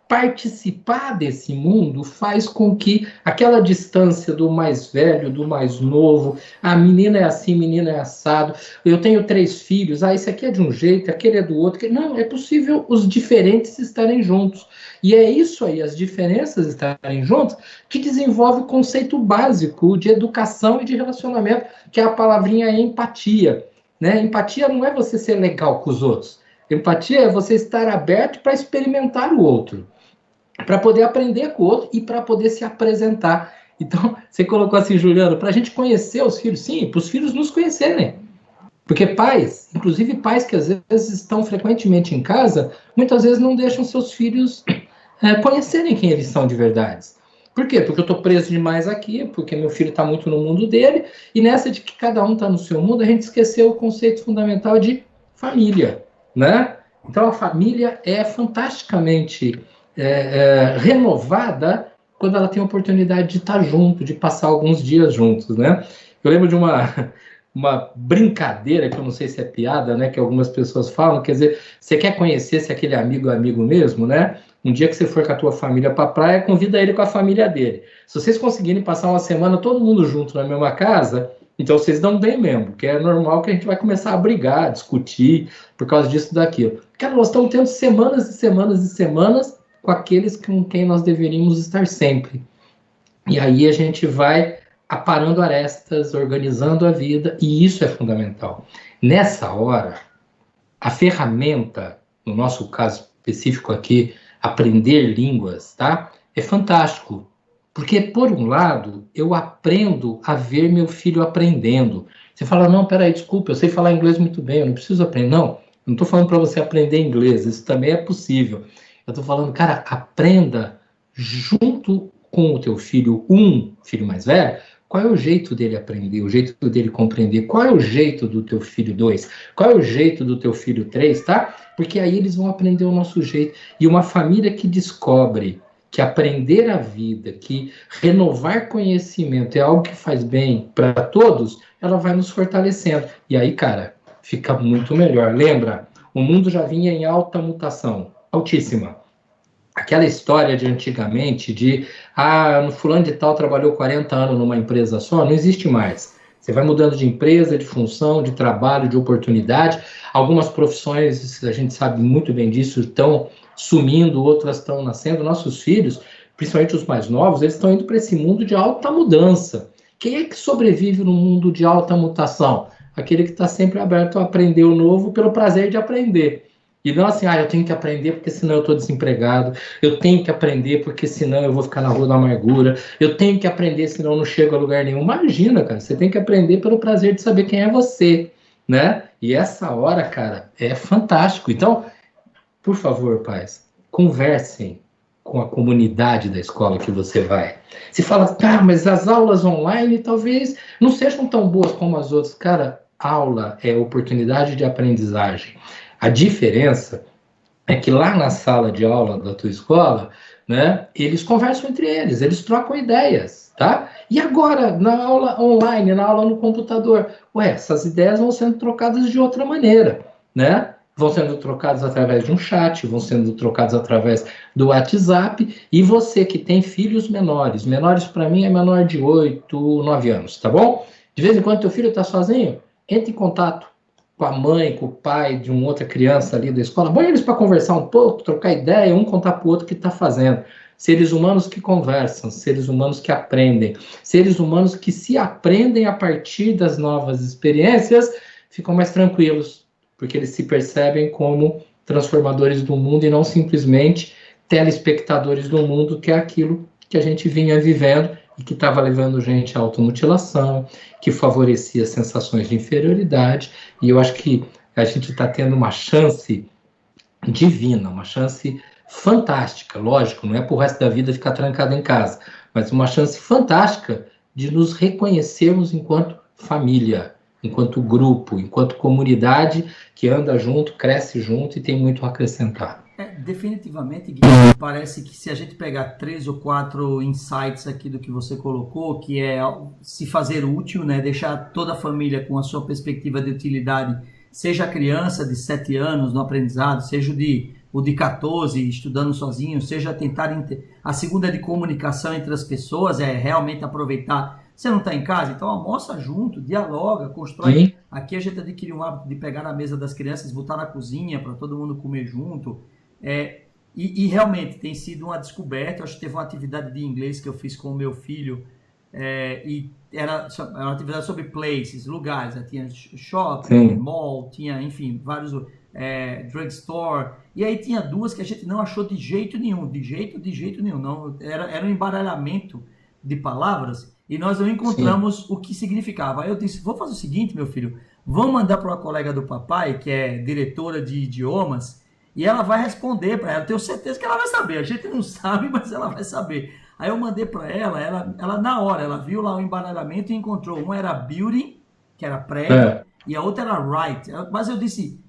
participar desse mundo faz com que aquela distância do mais velho, do mais novo, a menina é assim, menina é assado, eu tenho 3 filhos, esse aqui é de um jeito, aquele é do outro. Não, é possível os diferentes estarem juntos. E é isso aí, as diferenças estarem juntas, que desenvolve o conceito básico de educação e de relacionamento, que é a palavrinha empatia. Né? Empatia não é você ser legal com os outros. Empatia é você estar aberto para experimentar o outro, para poder aprender com o outro e para poder se apresentar. Então, você colocou assim, Juliano, para a gente conhecer os filhos, sim, para os filhos nos conhecerem. Porque pais, inclusive pais que às vezes estão frequentemente em casa, muitas vezes não deixam seus filhos conhecerem quem eles são de verdade. Por quê? Porque eu estou preso demais aqui, porque meu filho está muito no mundo dele, e nessa de que cada um está no seu mundo, a gente esqueceu o conceito fundamental de família, né? Então a família é fantasticamente renovada quando ela tem a oportunidade de estar junto, de passar alguns dias juntos, né? Eu lembro de uma brincadeira, que eu não sei se é piada, né, que algumas pessoas falam, quer dizer, você quer conhecer se aquele amigo é amigo mesmo, né? Um dia que você for com a tua família para a praia, convida ele com a família dele. Se vocês conseguirem passar uma semana todo mundo junto na mesma casa, então vocês dão bem mesmo, porque é normal que a gente vai começar a brigar, a discutir por causa disso e daquilo. Cara, nós estamos tendo semanas e semanas e semanas com aqueles com quem nós deveríamos estar sempre. E aí a gente vai aparando arestas, organizando a vida, e isso é fundamental. Nessa hora, a ferramenta, no nosso caso específico aqui, aprender línguas, tá? É fantástico. Porque, por um lado, eu aprendo a ver meu filho aprendendo. Você fala, não, peraí, desculpa, eu sei falar inglês muito bem, eu não preciso aprender. Não, eu não estou falando para você aprender inglês, isso também é possível. Eu estou falando, cara, aprenda junto com o teu filho, um filho mais velho, qual é o jeito dele aprender, o jeito dele compreender, qual é o jeito do teu filho 2, qual é o jeito do teu filho 3, tá? Porque aí eles vão aprender o nosso jeito. E uma família que descobre que aprender a vida, que renovar conhecimento é algo que faz bem para todos, ela vai nos fortalecendo. E aí, cara, fica muito melhor. Lembra, o mundo já vinha em alta mutação, altíssima. Aquela história de antigamente, de no fulano de tal trabalhou 40 anos numa empresa só, não existe mais. Você vai mudando de empresa, de função, de trabalho, de oportunidade. Algumas profissões, a gente sabe muito bem disso, estão sumindo, outras estão nascendo. Nossos filhos, principalmente os mais novos, eles estão indo para esse mundo de alta mudança. Quem é que sobrevive no mundo de alta mutação? Aquele que está sempre aberto a aprender o novo pelo prazer de aprender. E não assim, eu tenho que aprender porque senão eu estou desempregado, eu tenho que aprender porque senão eu vou ficar na rua da amargura, eu tenho que aprender senão eu não chego a lugar nenhum. Imagina, cara, você tem que aprender pelo prazer de saber quem é você, né? E essa hora, cara, é fantástico. Então, por favor, pais, conversem com a comunidade da escola que você vai. Se fala, mas as aulas online talvez não sejam tão boas como as outras. Cara, aula é oportunidade de aprendizagem. A diferença é que lá na sala de aula da tua escola, né, eles conversam entre eles, eles trocam ideias, tá? E agora, na aula online, na aula no computador, essas ideias vão sendo trocadas de outra maneira, né? Vão sendo trocadas através de um chat, vão sendo trocadas através do WhatsApp, e você que tem filhos menores para mim é menor de 8, 9 anos, tá bom? De vez em quando teu filho está sozinho, entre em contato com a mãe, com o pai de uma outra criança ali da escola, põe eles para conversar um pouco, trocar ideia, um contar para o outro o que está fazendo. Seres humanos que conversam, seres humanos que aprendem, seres humanos que se aprendem a partir das novas experiências, ficam mais tranquilos, porque eles se percebem como transformadores do mundo e não simplesmente telespectadores do mundo, que é aquilo que a gente vinha vivendo e que estava levando gente à automutilação, que favorecia sensações de inferioridade, e eu acho que a gente está tendo uma chance divina, uma chance fantástica, lógico, não é para o resto da vida ficar trancado em casa, mas uma chance fantástica de nos reconhecermos enquanto família, enquanto grupo, enquanto comunidade que anda junto, cresce junto e tem muito a acrescentar. Definitivamente, Guilherme, parece que se a gente pegar 3 ou 4 insights aqui do que você colocou, que é se fazer útil, né, deixar toda a família com a sua perspectiva de utilidade, seja a criança de 7 anos no aprendizado, seja o de 14 estudando sozinho, seja tentar... A segunda é de comunicação entre as pessoas, é realmente aproveitar. Você não está em casa? Então almoça junto, dialoga, constrói. Sim. Aqui a gente adquiriu um hábito de pegar na mesa das crianças, botar na cozinha para todo mundo comer junto. E realmente tem sido uma descoberta. Eu acho que teve uma atividade de inglês que eu fiz com o meu filho, e era uma atividade sobre places, lugares. Tinha shopping, Sim. mall, tinha, enfim, vários drugstore. E aí tinha 2 que a gente não achou de jeito nenhum, de jeito nenhum. Não, era um embaralhamento de palavras e nós não Sim. encontramos o que significava. Aí eu disse, vou fazer o seguinte, meu filho, vamos mandar para uma colega do papai, que é diretora de idiomas, e ela vai responder para ela. Tenho certeza que ela vai saber. A gente não sabe, mas ela vai saber. Aí eu mandei para ela na hora, ela viu lá o embaralhamento e encontrou. Um era building, que era prédio, É. e a outra era right. Mas eu disse,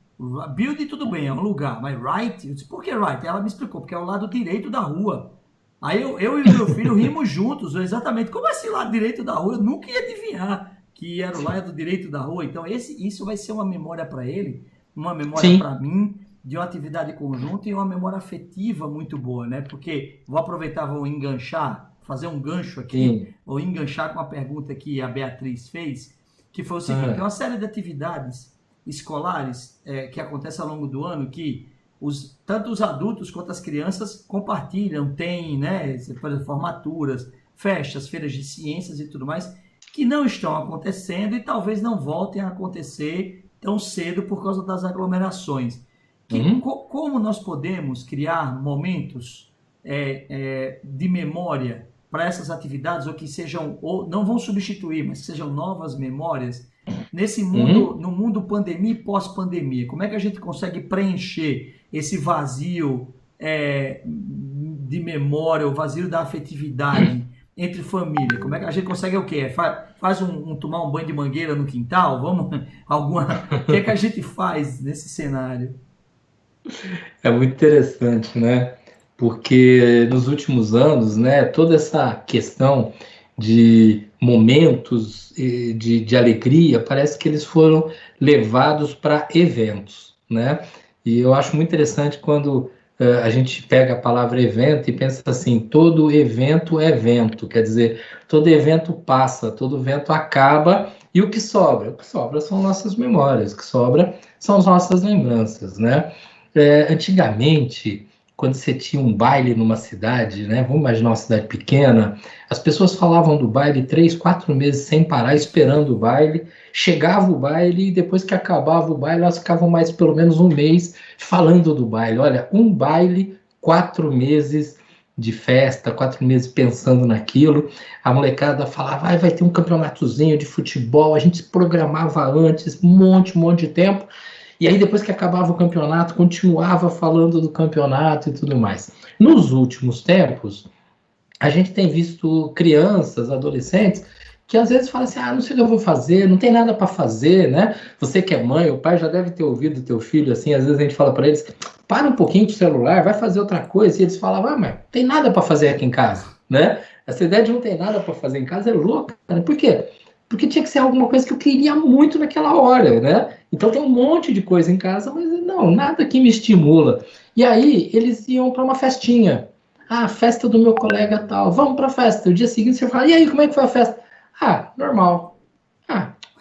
building tudo bem, é um lugar, mas right? Eu disse, por que right? Ela me explicou, porque é o lado direito da rua. Aí eu e o meu filho rimos juntos, exatamente. Como assim lado direito da rua? Eu nunca ia adivinhar que era o lado direito da rua. Então isso vai ser uma memória para ele, uma memória Sim. para mim, de uma atividade conjunta e uma memória afetiva muito boa, né? Porque vou aproveitar, vou enganchar, fazer um gancho aqui, Sim. vou enganchar com a pergunta que a Beatriz fez, que foi o seguinte: tem É. uma série de atividades escolares que acontecem ao longo do ano que tanto os adultos quanto as crianças compartilham, tem, né, por exemplo, formaturas, festas, feiras de ciências e tudo mais, que não estão acontecendo e talvez não voltem a acontecer tão cedo por causa das aglomerações. Uhum. Como nós podemos criar momentos de memória para essas atividades, ou que sejam, ou não vão substituir, mas que sejam novas memórias, nesse mundo, Uhum. no mundo pandemia e pós-pandemia? Como é que a gente consegue preencher esse vazio de memória, o vazio da afetividade entre família? Como é que a gente consegue o quê? Faz tomar um banho de mangueira no quintal? Vamos alguma? O que é que a gente faz nesse cenário? É muito interessante, né? Porque nos últimos anos, né, toda essa questão de momentos de alegria, parece que eles foram levados para eventos, né? E eu acho muito interessante quando a gente pega a palavra evento e pensa assim, todo evento é evento, quer dizer, todo evento passa, todo evento acaba, e o que sobra? O que sobra são nossas memórias, o que sobra são as nossas lembranças, né? Antigamente, quando você tinha um baile numa cidade, né? Vamos imaginar uma cidade pequena, as pessoas falavam do baile 3, 4 meses sem parar, esperando o baile. Chegava o baile e depois que acabava o baile, elas ficavam mais pelo menos um mês falando do baile. Olha, um baile, 4 meses de festa, 4 meses pensando naquilo. A molecada falava, vai ter um campeonatozinho de futebol, a gente se programava antes, um monte de tempo. E aí, depois que acabava o campeonato, continuava falando do campeonato e tudo mais. Nos últimos tempos, a gente tem visto crianças, adolescentes, que às vezes falam assim, não sei o que eu vou fazer, não tem nada para fazer, né? Você que é mãe, o pai já deve ter ouvido teu filho assim, às vezes a gente fala para eles, para um pouquinho com o celular, vai fazer outra coisa, e eles falavam, mas não tem nada para fazer aqui em casa, né? Essa ideia de não ter nada para fazer em casa é louca, né? Por quê? Porque tinha que ser alguma coisa que eu queria muito naquela hora, né? Então tem um monte de coisa em casa, mas não, nada que me estimula. E aí eles iam para uma festinha. Festa do meu colega tal. Vamos para a festa. O dia seguinte você fala, e aí, como é que foi a festa? Normal.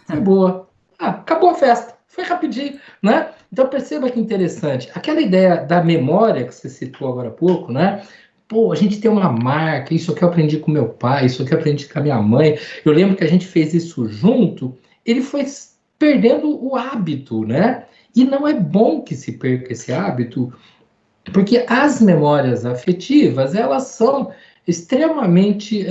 Foi boa. Acabou a festa. Foi rapidinho, né? Então perceba que interessante. Aquela ideia da memória que você citou agora há pouco, né? Pô, a gente tem uma marca, isso aqui eu aprendi com meu pai, isso aqui eu aprendi com a minha mãe. Eu lembro que a gente fez isso junto. Ele foi perdendo o hábito, né? E não é bom que se perca esse hábito, porque as memórias afetivas, elas são extremamente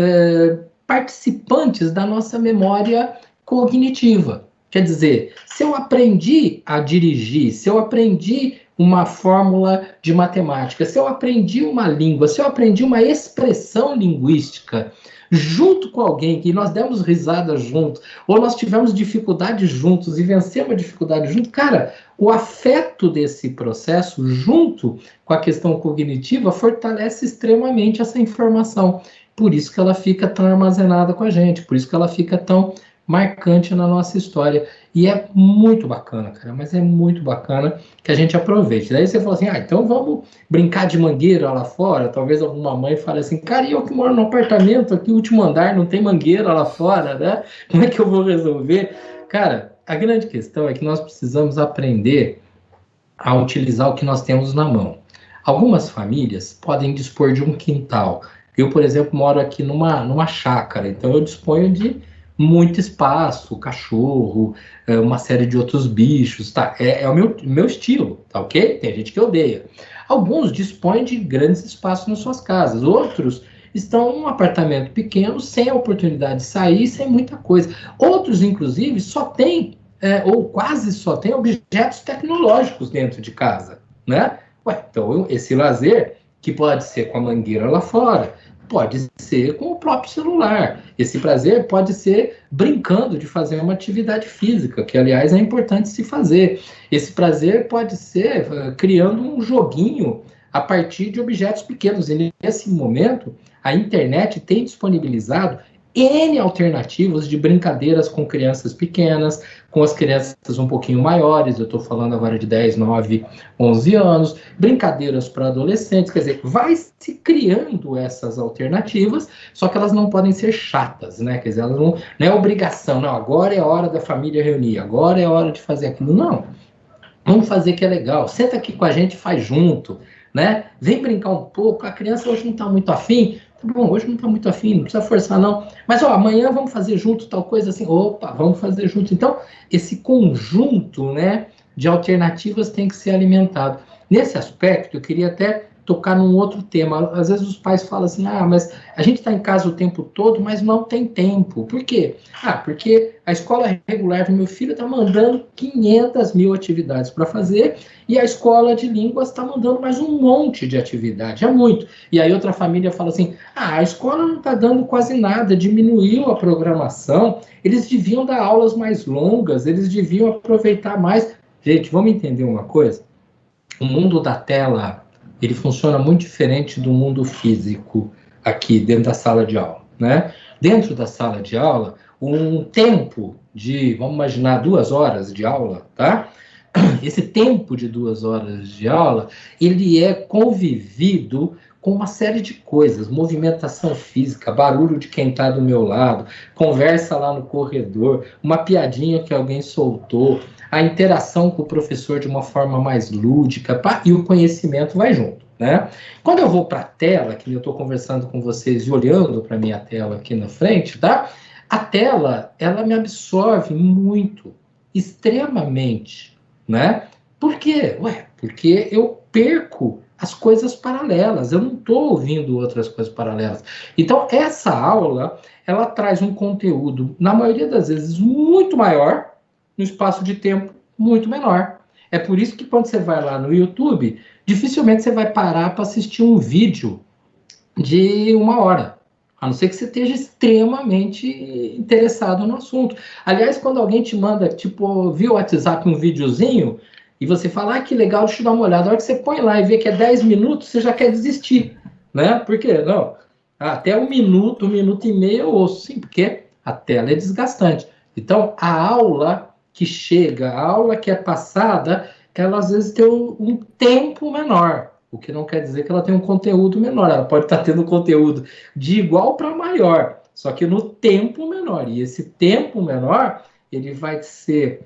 participantes da nossa memória cognitiva, Quer dizer, se eu aprendi a dirigir, se eu aprendi uma fórmula de matemática, se eu aprendi uma língua, se eu aprendi uma expressão linguística, junto com alguém que nós demos risada junto, ou nós tivemos dificuldade juntos e vencemos a dificuldade junto, cara, o afeto desse processo, junto com a questão cognitiva, fortalece extremamente essa informação. Por isso que ela fica tão armazenada com a gente, por isso que ela fica tão marcante na nossa história. E é muito bacana, cara, mas é muito bacana que a gente aproveite. Daí você fala assim, então vamos brincar de mangueira lá fora? Talvez alguma mãe fale assim, cara, e eu que moro num apartamento aqui, último andar, não tem mangueira lá fora, né? Como é que eu vou resolver? Cara, a grande questão é que nós precisamos aprender a utilizar o que nós temos na mão. Algumas famílias podem dispor de um quintal. Eu, por exemplo, moro aqui numa chácara, então eu disponho de muito espaço, cachorro, uma série de outros bichos, tá? É o meu estilo, tá ok? Tem gente que odeia. Alguns dispõem de grandes espaços nas suas casas, outros estão num apartamento pequeno, sem a oportunidade de sair, sem muita coisa. Outros, inclusive, só têm, ou quase só têm, objetos tecnológicos dentro de casa, né? Então, esse lazer, que pode ser com a mangueira lá fora, pode ser com o próprio celular. Esse prazer pode ser brincando de fazer uma atividade física, que, aliás, é importante se fazer. Esse prazer pode ser criando um joguinho a partir de objetos pequenos. E, nesse momento, a internet tem disponibilizado N alternativas de brincadeiras com crianças pequenas, com as crianças um pouquinho maiores, eu estou falando agora de 10, 9, 11 anos, brincadeiras para adolescentes, quer dizer, vai se criando essas alternativas, só que elas não podem ser chatas, né? Quer dizer, elas não é obrigação, não, agora é a hora da família reunir, agora é a hora de fazer aquilo, não. Vamos fazer que é legal, senta aqui com a gente e faz junto, né? Vem brincar um pouco, a criança hoje não está muito afim, tá bom, hoje não está muito afim, não precisa forçar não, mas amanhã vamos fazer junto tal coisa assim, opa, vamos fazer junto. Então, esse conjunto, né, de alternativas tem que ser alimentado. Nesse aspecto, eu queria até tocar num outro tema. Às vezes os pais falam assim, mas a gente está em casa o tempo todo, mas não tem tempo. Por quê? Porque a escola regular do meu filho está mandando 500 mil atividades para fazer e a escola de línguas está mandando mais um monte de atividade, é muito. E aí outra família fala assim, a escola não está dando quase nada, diminuiu a programação, eles deviam dar aulas mais longas, eles deviam aproveitar mais. Gente, vamos entender uma coisa? O mundo da tela, ele funciona muito diferente do mundo físico aqui dentro da sala de aula, né? Dentro da sala de aula, um tempo de, vamos imaginar, 2 horas de aula, tá? Esse tempo de 2 horas de aula, ele é convivido com uma série de coisas, movimentação física, barulho de quem está do meu lado, conversa lá no corredor, uma piadinha que alguém soltou, a interação com o professor de uma forma mais lúdica, e o conhecimento vai junto, né? Quando eu vou para a tela, que eu estou conversando com vocês e olhando para a minha tela aqui na frente, tá? A tela, ela me absorve muito, extremamente, né? Por quê? Porque eu perco as coisas paralelas, eu não estou ouvindo outras coisas paralelas. Então, essa aula, ela traz um conteúdo, na maioria das vezes, muito maior, no espaço de tempo muito menor. É por isso que quando você vai lá no YouTube, dificilmente você vai parar para assistir um vídeo de 1 hora, a não ser que você esteja extremamente interessado no assunto. Aliás, quando alguém te manda, tipo, via o WhatsApp um videozinho, e você fala, que legal, deixa eu dar uma olhada. Na hora que você põe lá e vê que é 10 minutos, você já quer desistir, né? Por quê? Não, até 1 minuto, 1 minuto e meio eu ouço, sim, porque a tela é desgastante. Então, a aula que chega, a aula que é passada, ela às vezes tem um tempo menor, o que não quer dizer que ela tem um conteúdo menor, ela pode estar tendo conteúdo de igual para maior, só que no tempo menor, e esse tempo menor, ele vai ser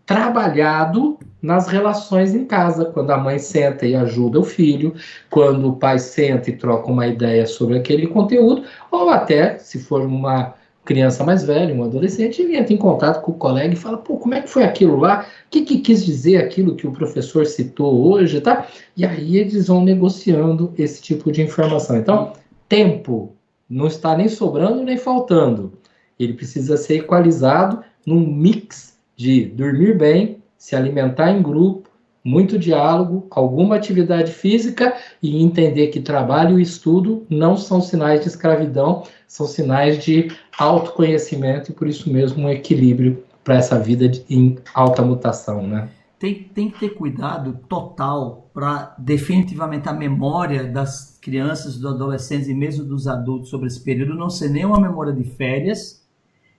trabalhado nas relações em casa, quando a mãe senta e ajuda o filho, quando o pai senta e troca uma ideia sobre aquele conteúdo, ou até, se for uma criança mais velha, um adolescente, ele entra em contato com o colega e fala, como é que foi aquilo lá? O que quis dizer aquilo que o professor citou hoje, tá? E aí eles vão negociando esse tipo de informação. Então, tempo não está nem sobrando nem faltando. Ele precisa ser equalizado num mix de dormir bem, se alimentar em grupo, muito diálogo, alguma atividade física e entender que trabalho e estudo não são sinais de escravidão, são sinais de autoconhecimento e, por isso mesmo, um equilíbrio para essa vida em alta mutação, né? Tem que ter cuidado total para definitivamente a memória das crianças, dos adolescentes e mesmo dos adultos sobre esse período não ser nem uma memória de férias,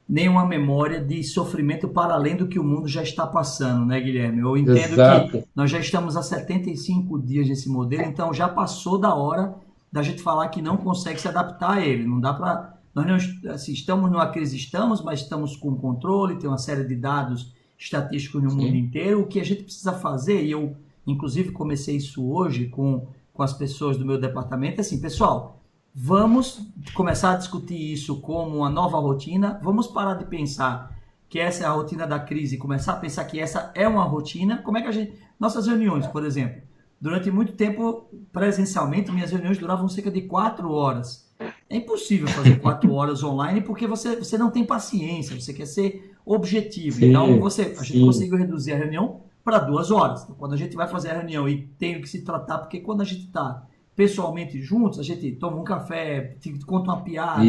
nem uma memória de sofrimento para além do que o mundo já está passando, né, Guilherme? Eu entendo que Exato. nós já estamos há 75 dias desse modelo, então já passou da hora da gente falar que não consegue se adaptar a ele. Não dá para... Nós não, assim, estamos numa crise, mas estamos com controle, tem uma série de dados estatísticos no mundo inteiro. O que a gente precisa fazer, e eu, inclusive, comecei isso hoje com as pessoas do meu departamento, é assim, pessoal, vamos começar a discutir isso como uma nova rotina. Vamos parar de pensar que essa é a rotina da crise e começar a pensar que essa é uma rotina. Como é que a gente... Nossas reuniões, por exemplo, durante muito tempo, presencialmente, minhas reuniões duravam cerca de 4 horas. É impossível fazer 4 horas online porque você não tem paciência, você quer ser objetivo. Sim, Então, a gente conseguiu reduzir a reunião para 2 horas. Então, quando a gente vai fazer a reunião e tem que se tratar, porque quando a gente está pessoalmente juntos, a gente toma um café, conta uma piada,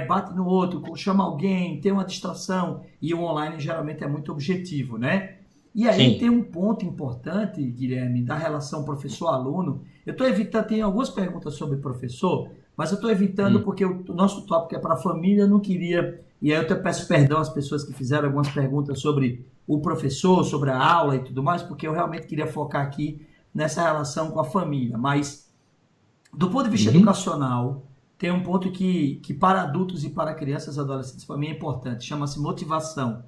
bate no outro, chama alguém, tem uma distração, e o online geralmente é muito objetivo, né? E aí Sim. Tem um ponto importante, Guilherme, da relação professor-aluno. Eu estou evitando, tem algumas perguntas sobre professor, mas eu estou evitando porque o nosso tópico é para a família, eu não queria, e aí eu até peço perdão às pessoas que fizeram algumas perguntas sobre o professor, sobre a aula e tudo mais, porque eu realmente queria focar aqui nessa relação com a família, mas do ponto de vista educacional, tem um ponto que para adultos e para crianças e adolescentes, para mim é importante, chama-se motivação.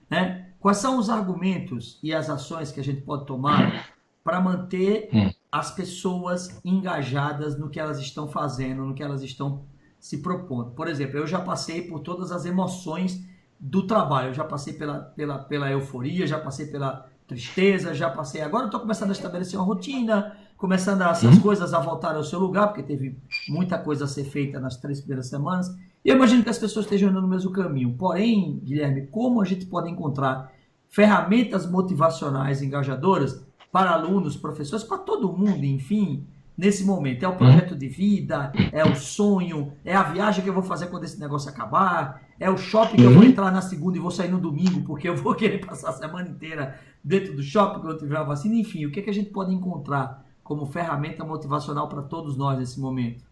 Né? Quais são os argumentos e as ações que a gente pode tomar para manter as pessoas engajadas no que elas estão fazendo, no que elas estão se propondo? Por exemplo, eu já passei por todas as emoções do trabalho, eu já passei pela euforia, já passei pela tristeza, já passei... Agora eu estou começando a estabelecer uma rotina, começando essas coisas a voltar ao seu lugar, porque teve muita coisa a ser feita nas 3 primeiras semanas. E eu imagino que as pessoas estejam andando no mesmo caminho. Porém, Guilherme, como a gente pode encontrar ferramentas motivacionais engajadoras para alunos, professores, para todo mundo, enfim, nesse momento? É o projeto de vida, é o sonho, é a viagem que eu vou fazer quando esse negócio acabar, é o shopping que eu vou entrar na segunda e vou sair no domingo, porque eu vou querer passar a semana inteira dentro do shopping quando eu tiver a vacina. Enfim, o que a gente pode encontrar como ferramenta motivacional para todos nós nesse momento?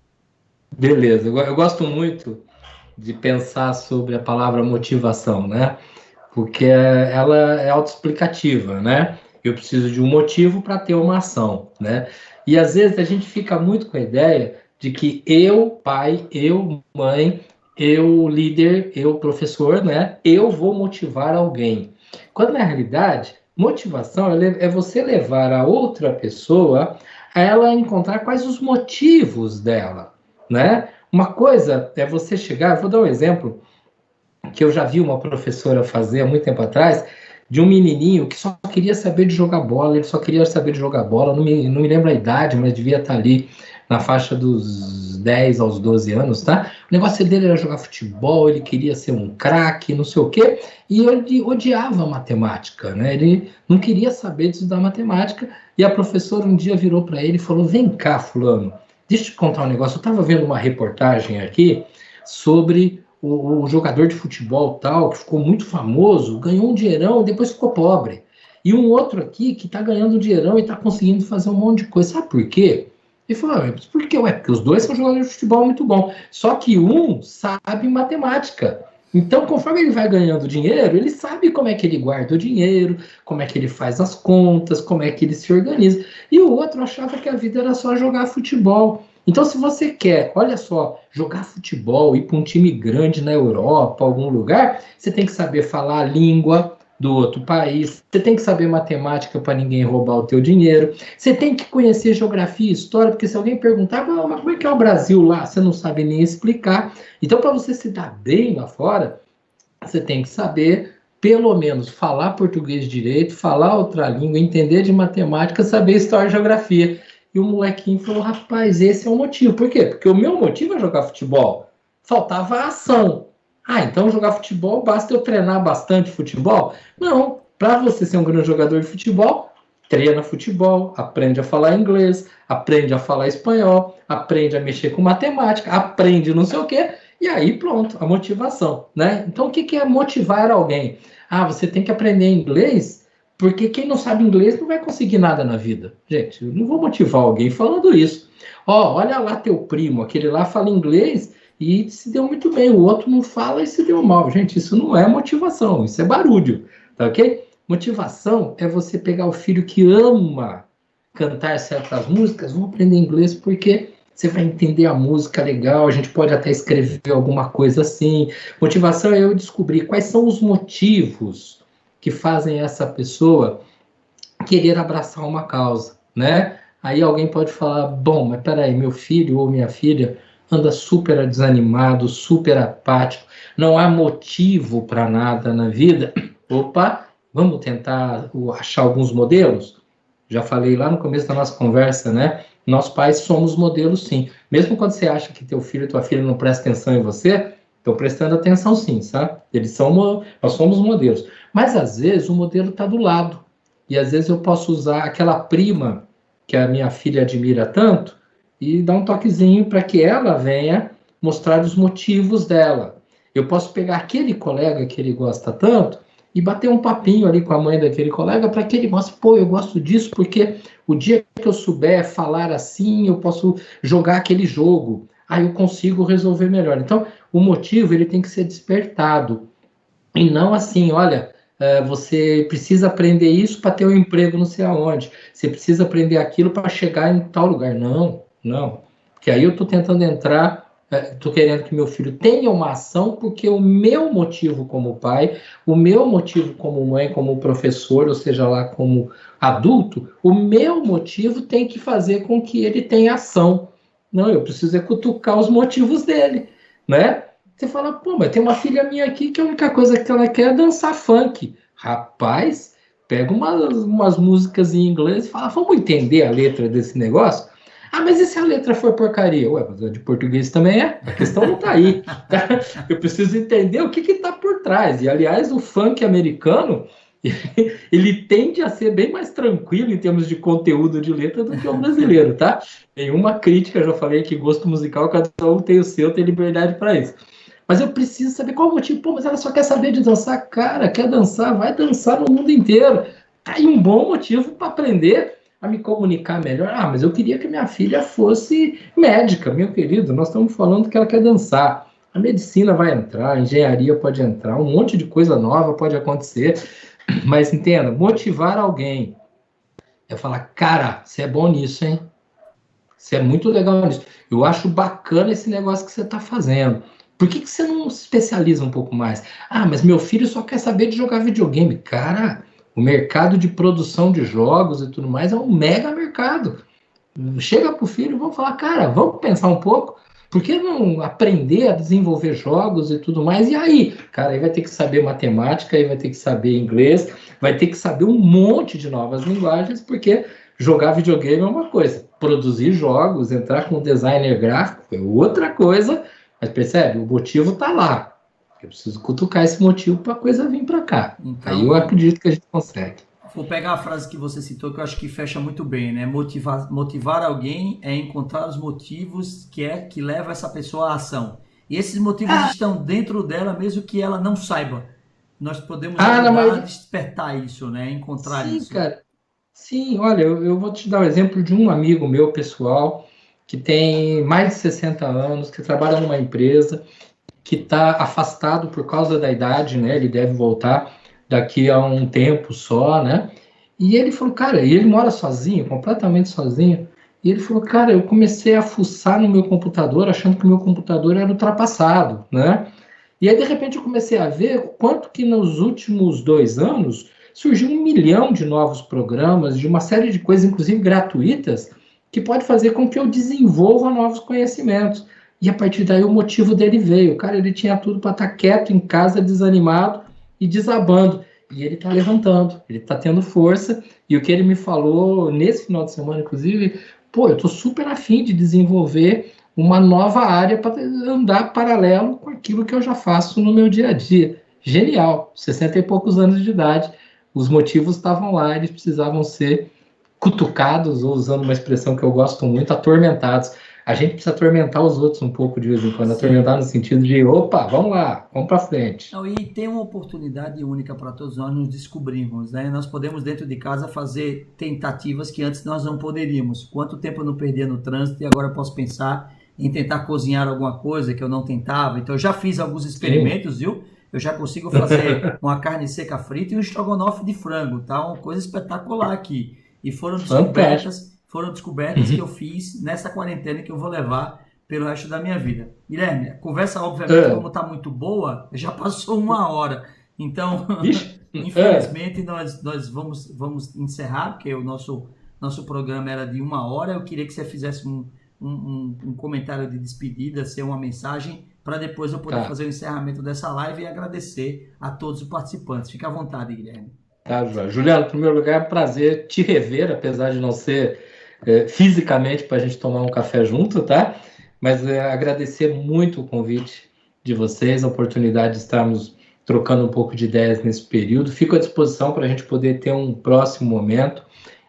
Beleza, eu gosto muito de pensar sobre a palavra motivação, né? Porque ela é autoexplicativa, né? Eu preciso de um motivo para ter uma ação, né? E às vezes a gente fica muito com a ideia de que eu, pai, eu, mãe, eu, líder, eu, professor, né? Eu vou motivar alguém. Quando na realidade, motivação é você levar a outra pessoa a ela encontrar quais os motivos dela, né? Uma coisa é você chegar, vou dar um exemplo que eu já vi uma professora fazer há muito tempo atrás, de um menininho que só queria saber de jogar bola, ele só queria saber de jogar bola, não me lembro a idade, mas devia estar ali na faixa dos 10 aos 12 anos, tá? O negócio dele era jogar futebol, ele queria ser um craque, não sei o quê, e ele odiava matemática, né? Ele não queria saber de estudar matemática, e a professora um dia virou para ele e falou: vem cá, fulano, deixa eu te contar um negócio, eu estava vendo uma reportagem aqui sobre o jogador de futebol tal, que ficou muito famoso, ganhou um dinheirão, depois ficou pobre. E um outro aqui que está ganhando dinheirão e está conseguindo fazer um monte de coisa. Sabe por quê? Ele falou: por quê? Ué, porque os dois são jogadores de futebol muito bom. Só que um sabe matemática. Então, conforme ele vai ganhando dinheiro, ele sabe como é que ele guarda o dinheiro, como é que ele faz as contas, como é que ele se organiza. E o outro achava que a vida era só jogar futebol. Então, se você quer, olha só, jogar futebol, ir para um time grande na Europa, algum lugar, você tem que saber falar a língua do outro país, você tem que saber matemática para ninguém roubar o teu dinheiro, você tem que conhecer geografia e história, porque se alguém perguntar, mas como é que é o Brasil lá? Você não sabe nem explicar. Então, para você se dar bem lá fora, você tem que saber, pelo menos, falar português direito, falar outra língua, entender de matemática, saber história e geografia. E o molequinho falou: rapaz, esse é o motivo. Por quê? Porque o meu motivo é jogar futebol. Faltava a ação. Ah, então jogar futebol basta eu treinar bastante futebol? Não, para você ser um grande jogador de futebol, treina futebol, aprende a falar inglês, aprende a falar espanhol, aprende a mexer com matemática, aprende não sei o quê, e aí pronto, a motivação, né? Então o que é motivar alguém? Ah, você tem que aprender inglês, porque quem não sabe inglês não vai conseguir nada na vida. Gente, eu não vou motivar alguém falando isso. Ó, olha lá teu primo, aquele lá fala inglês e se deu muito bem, o outro não fala e se deu mal. Gente, isso não é motivação, isso é barulho, tá ok? Motivação é você pegar o filho que ama cantar certas músicas, vamos aprender inglês porque você vai entender a música legal, a gente pode até escrever alguma coisa assim. Motivação é eu descobrir quais são os motivos que fazem essa pessoa querer abraçar uma causa, né? Aí alguém pode falar, bom, mas peraí, meu filho ou minha filha anda super desanimado, super apático, não há motivo para nada na vida. Opa, vamos tentar achar alguns modelos? Já falei lá no começo da nossa conversa, né? Nós pais somos modelos, sim. Mesmo quando você acha que teu filho e tua filha não prestam atenção em você, estão prestando atenção, sim, sabe? Nós somos modelos. Mas às vezes o modelo está do lado. E às vezes eu posso usar aquela prima que a minha filha admira tanto e dar um toquezinho para que ela venha mostrar os motivos dela. Eu posso pegar aquele colega que ele gosta tanto e bater um papinho ali com a mãe daquele colega para que ele mostre, pô, eu gosto disso porque o dia que eu souber falar assim, eu posso jogar aquele jogo. Aí eu consigo resolver melhor. Então, o motivo ele tem que ser despertado. E não assim, olha, você precisa aprender isso para ter um emprego não sei aonde. Você precisa aprender aquilo para chegar em tal lugar. Não, não. Porque aí eu estou tentando entrar, estou querendo que meu filho tenha uma ação, porque o meu motivo como pai, o meu motivo como mãe, como professor, ou seja lá, como adulto, o meu motivo tem que fazer com que ele tenha ação. Não, eu preciso é cutucar os motivos dele, né? Você fala, pô, mas tem uma filha minha aqui que a única coisa que ela quer é dançar funk. Rapaz, pega umas músicas em inglês e fala, vamos entender a letra desse negócio? Ah, mas e se a letra for porcaria? Ué, mas a de português também é. A questão não tá aí. Tá? Eu preciso entender o que tá por trás. E, aliás, o funk americano, ele tende a ser bem mais tranquilo em termos de conteúdo de letra do que o brasileiro, tá? Nenhuma crítica, já falei que gosto musical, cada um tem o seu, tem liberdade para isso. Mas eu preciso saber qual o motivo. Pô, mas ela só quer saber de dançar. Cara, quer dançar? Vai dançar no mundo inteiro. Tá aí um bom motivo para aprender a me comunicar melhor. Ah, mas eu queria que minha filha fosse médica, meu querido. Nós estamos falando que ela quer dançar. A medicina vai entrar, a engenharia pode entrar, um monte de coisa nova pode acontecer. Mas entenda, motivar alguém é falar, cara, você é bom nisso, hein? Você é muito legal nisso. Eu acho bacana esse negócio que você está fazendo. Por que você não se especializa um pouco mais? Ah, mas meu filho só quer saber de jogar videogame. Cara, o mercado de produção de jogos e tudo mais é um mega mercado. Chega pro filho e vamos falar, cara, vamos pensar um pouco. Por que não aprender a desenvolver jogos e tudo mais? E aí? Cara, aí vai ter que saber matemática, aí vai ter que saber inglês, vai ter que saber um monte de novas linguagens, porque jogar videogame é uma coisa, produzir jogos, entrar com designer gráfico é outra coisa, mas percebe? O motivo está lá. Eu preciso cutucar esse motivo para a coisa vir para cá. Então, aí eu acredito que a gente consegue. Vou pegar a frase que você citou, que eu acho que fecha muito bem, né? Motivar alguém é encontrar os motivos que leva essa pessoa à ação. E esses motivos estão dentro dela, mesmo que ela não saiba. Nós podemos ajudar a despertar isso, né? Encontrar Sim, isso. Cara. Sim, olha, eu vou te dar o exemplo de um amigo meu pessoal, que tem mais de 60 anos, que trabalha numa empresa, que está afastado por causa da idade, né? Ele deve voltar daqui a um tempo só, né? E ele falou, cara, e ele mora sozinho, completamente sozinho. E ele falou, cara, eu comecei a fuçar no meu computador, achando que o meu computador era ultrapassado, né? E aí, de repente, eu comecei a ver quanto que nos últimos 2 anos surgiu 1 milhão de novos programas, de uma série de coisas, inclusive gratuitas, que pode fazer com que eu desenvolva novos conhecimentos. E a partir daí o motivo dele veio. Cara, ele tinha tudo para estar quieto em casa, desanimado e desabando. E ele está levantando, ele está tendo força. E o que ele me falou nesse final de semana, inclusive, pô, eu estou super afim de desenvolver uma nova área para andar paralelo com aquilo que eu já faço no meu dia a dia. Genial, 60 e poucos anos de idade, os motivos estavam lá, eles precisavam ser cutucados, ou usando uma expressão que eu gosto muito, atormentados. A gente precisa atormentar os outros um pouco de vez em quando, atormentar no sentido de, opa, vamos lá, vamos para frente. Não, e tem uma oportunidade única para todos nós nos descobrirmos, né? Nós podemos dentro de casa fazer tentativas que antes nós não poderíamos. Quanto tempo eu não perdia no trânsito e agora eu posso pensar em tentar cozinhar alguma coisa que eu não tentava. Então eu já fiz alguns experimentos, viu? Eu já consigo fazer uma carne seca frita e um estrogonofe de frango, tá? Uma coisa espetacular aqui. E foram descobertas que eu fiz nessa quarentena que eu vou levar pelo resto da minha vida. Guilherme, a conversa, obviamente, como está muito boa, já passou 1 hora. Então, infelizmente, nós vamos encerrar, porque o nosso programa era de 1 hora. Eu queria que você fizesse um comentário de despedida, ser uma mensagem, para depois eu poder fazer o encerramento dessa live e agradecer a todos os participantes. Fique à vontade, Guilherme. Tá, Juliano, em primeiro lugar, é um prazer te rever, apesar de não ser fisicamente para a gente tomar um café junto, tá? Mas agradecer muito o convite de vocês, a oportunidade de estarmos trocando um pouco de ideias nesse período. Fico à disposição para a gente poder ter um próximo momento.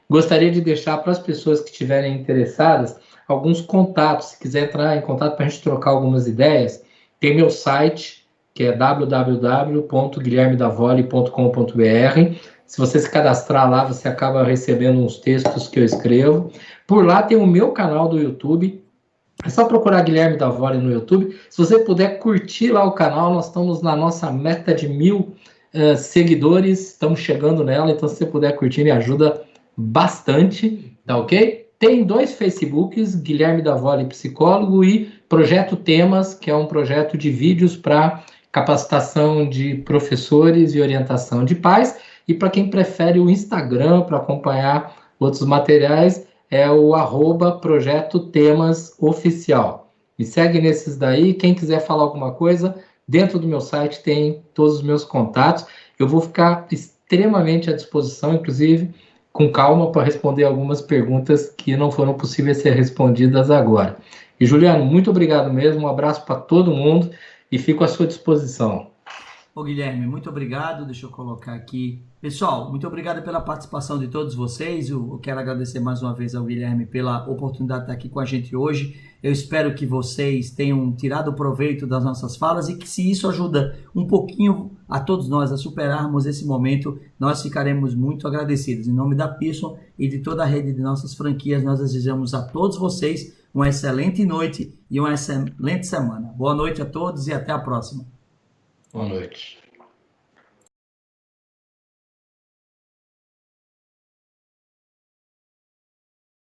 Gostaria de deixar para as pessoas que estiverem interessadas alguns contatos. Se quiser entrar em contato para a gente trocar algumas ideias, tem meu site, que é www.guilhermedavoli.com.br. Se você se cadastrar lá, você acaba recebendo uns textos que eu escrevo. Por lá tem o meu canal do YouTube. É só procurar Guilherme Davoli no YouTube. Se você puder curtir lá o canal, nós estamos na nossa meta de 1000 seguidores. Estamos chegando nela, então se você puder curtir, me ajuda bastante, tá ok? Tem 2 Facebooks, Guilherme Davoli Psicólogo e Projeto Temas, que é um projeto de vídeos para capacitação de professores e orientação de pais. E para quem prefere o Instagram para acompanhar outros materiais, é o @Projeto Temas Oficial. Me segue nesses daí. Quem quiser falar alguma coisa, dentro do meu site tem todos os meus contatos. Eu vou ficar extremamente à disposição, inclusive com calma, para responder algumas perguntas que não foram possíveis ser respondidas agora. E Juliano, muito obrigado mesmo. Um abraço para todo mundo e fico à sua disposição. Ô Guilherme, muito obrigado. Deixa eu colocar aqui. Pessoal, muito obrigado pela participação de todos vocês. Eu quero agradecer mais uma vez ao Guilherme pela oportunidade de estar aqui com a gente hoje. Eu espero que vocês tenham tirado proveito das nossas falas e que, se isso ajuda um pouquinho a todos nós a superarmos esse momento, nós ficaremos muito agradecidos. Em nome da Pearson e de toda a rede de nossas franquias, nós desejamos a todos vocês uma excelente noite e uma excelente semana. Boa noite a todos e até a próxima. Boa noite.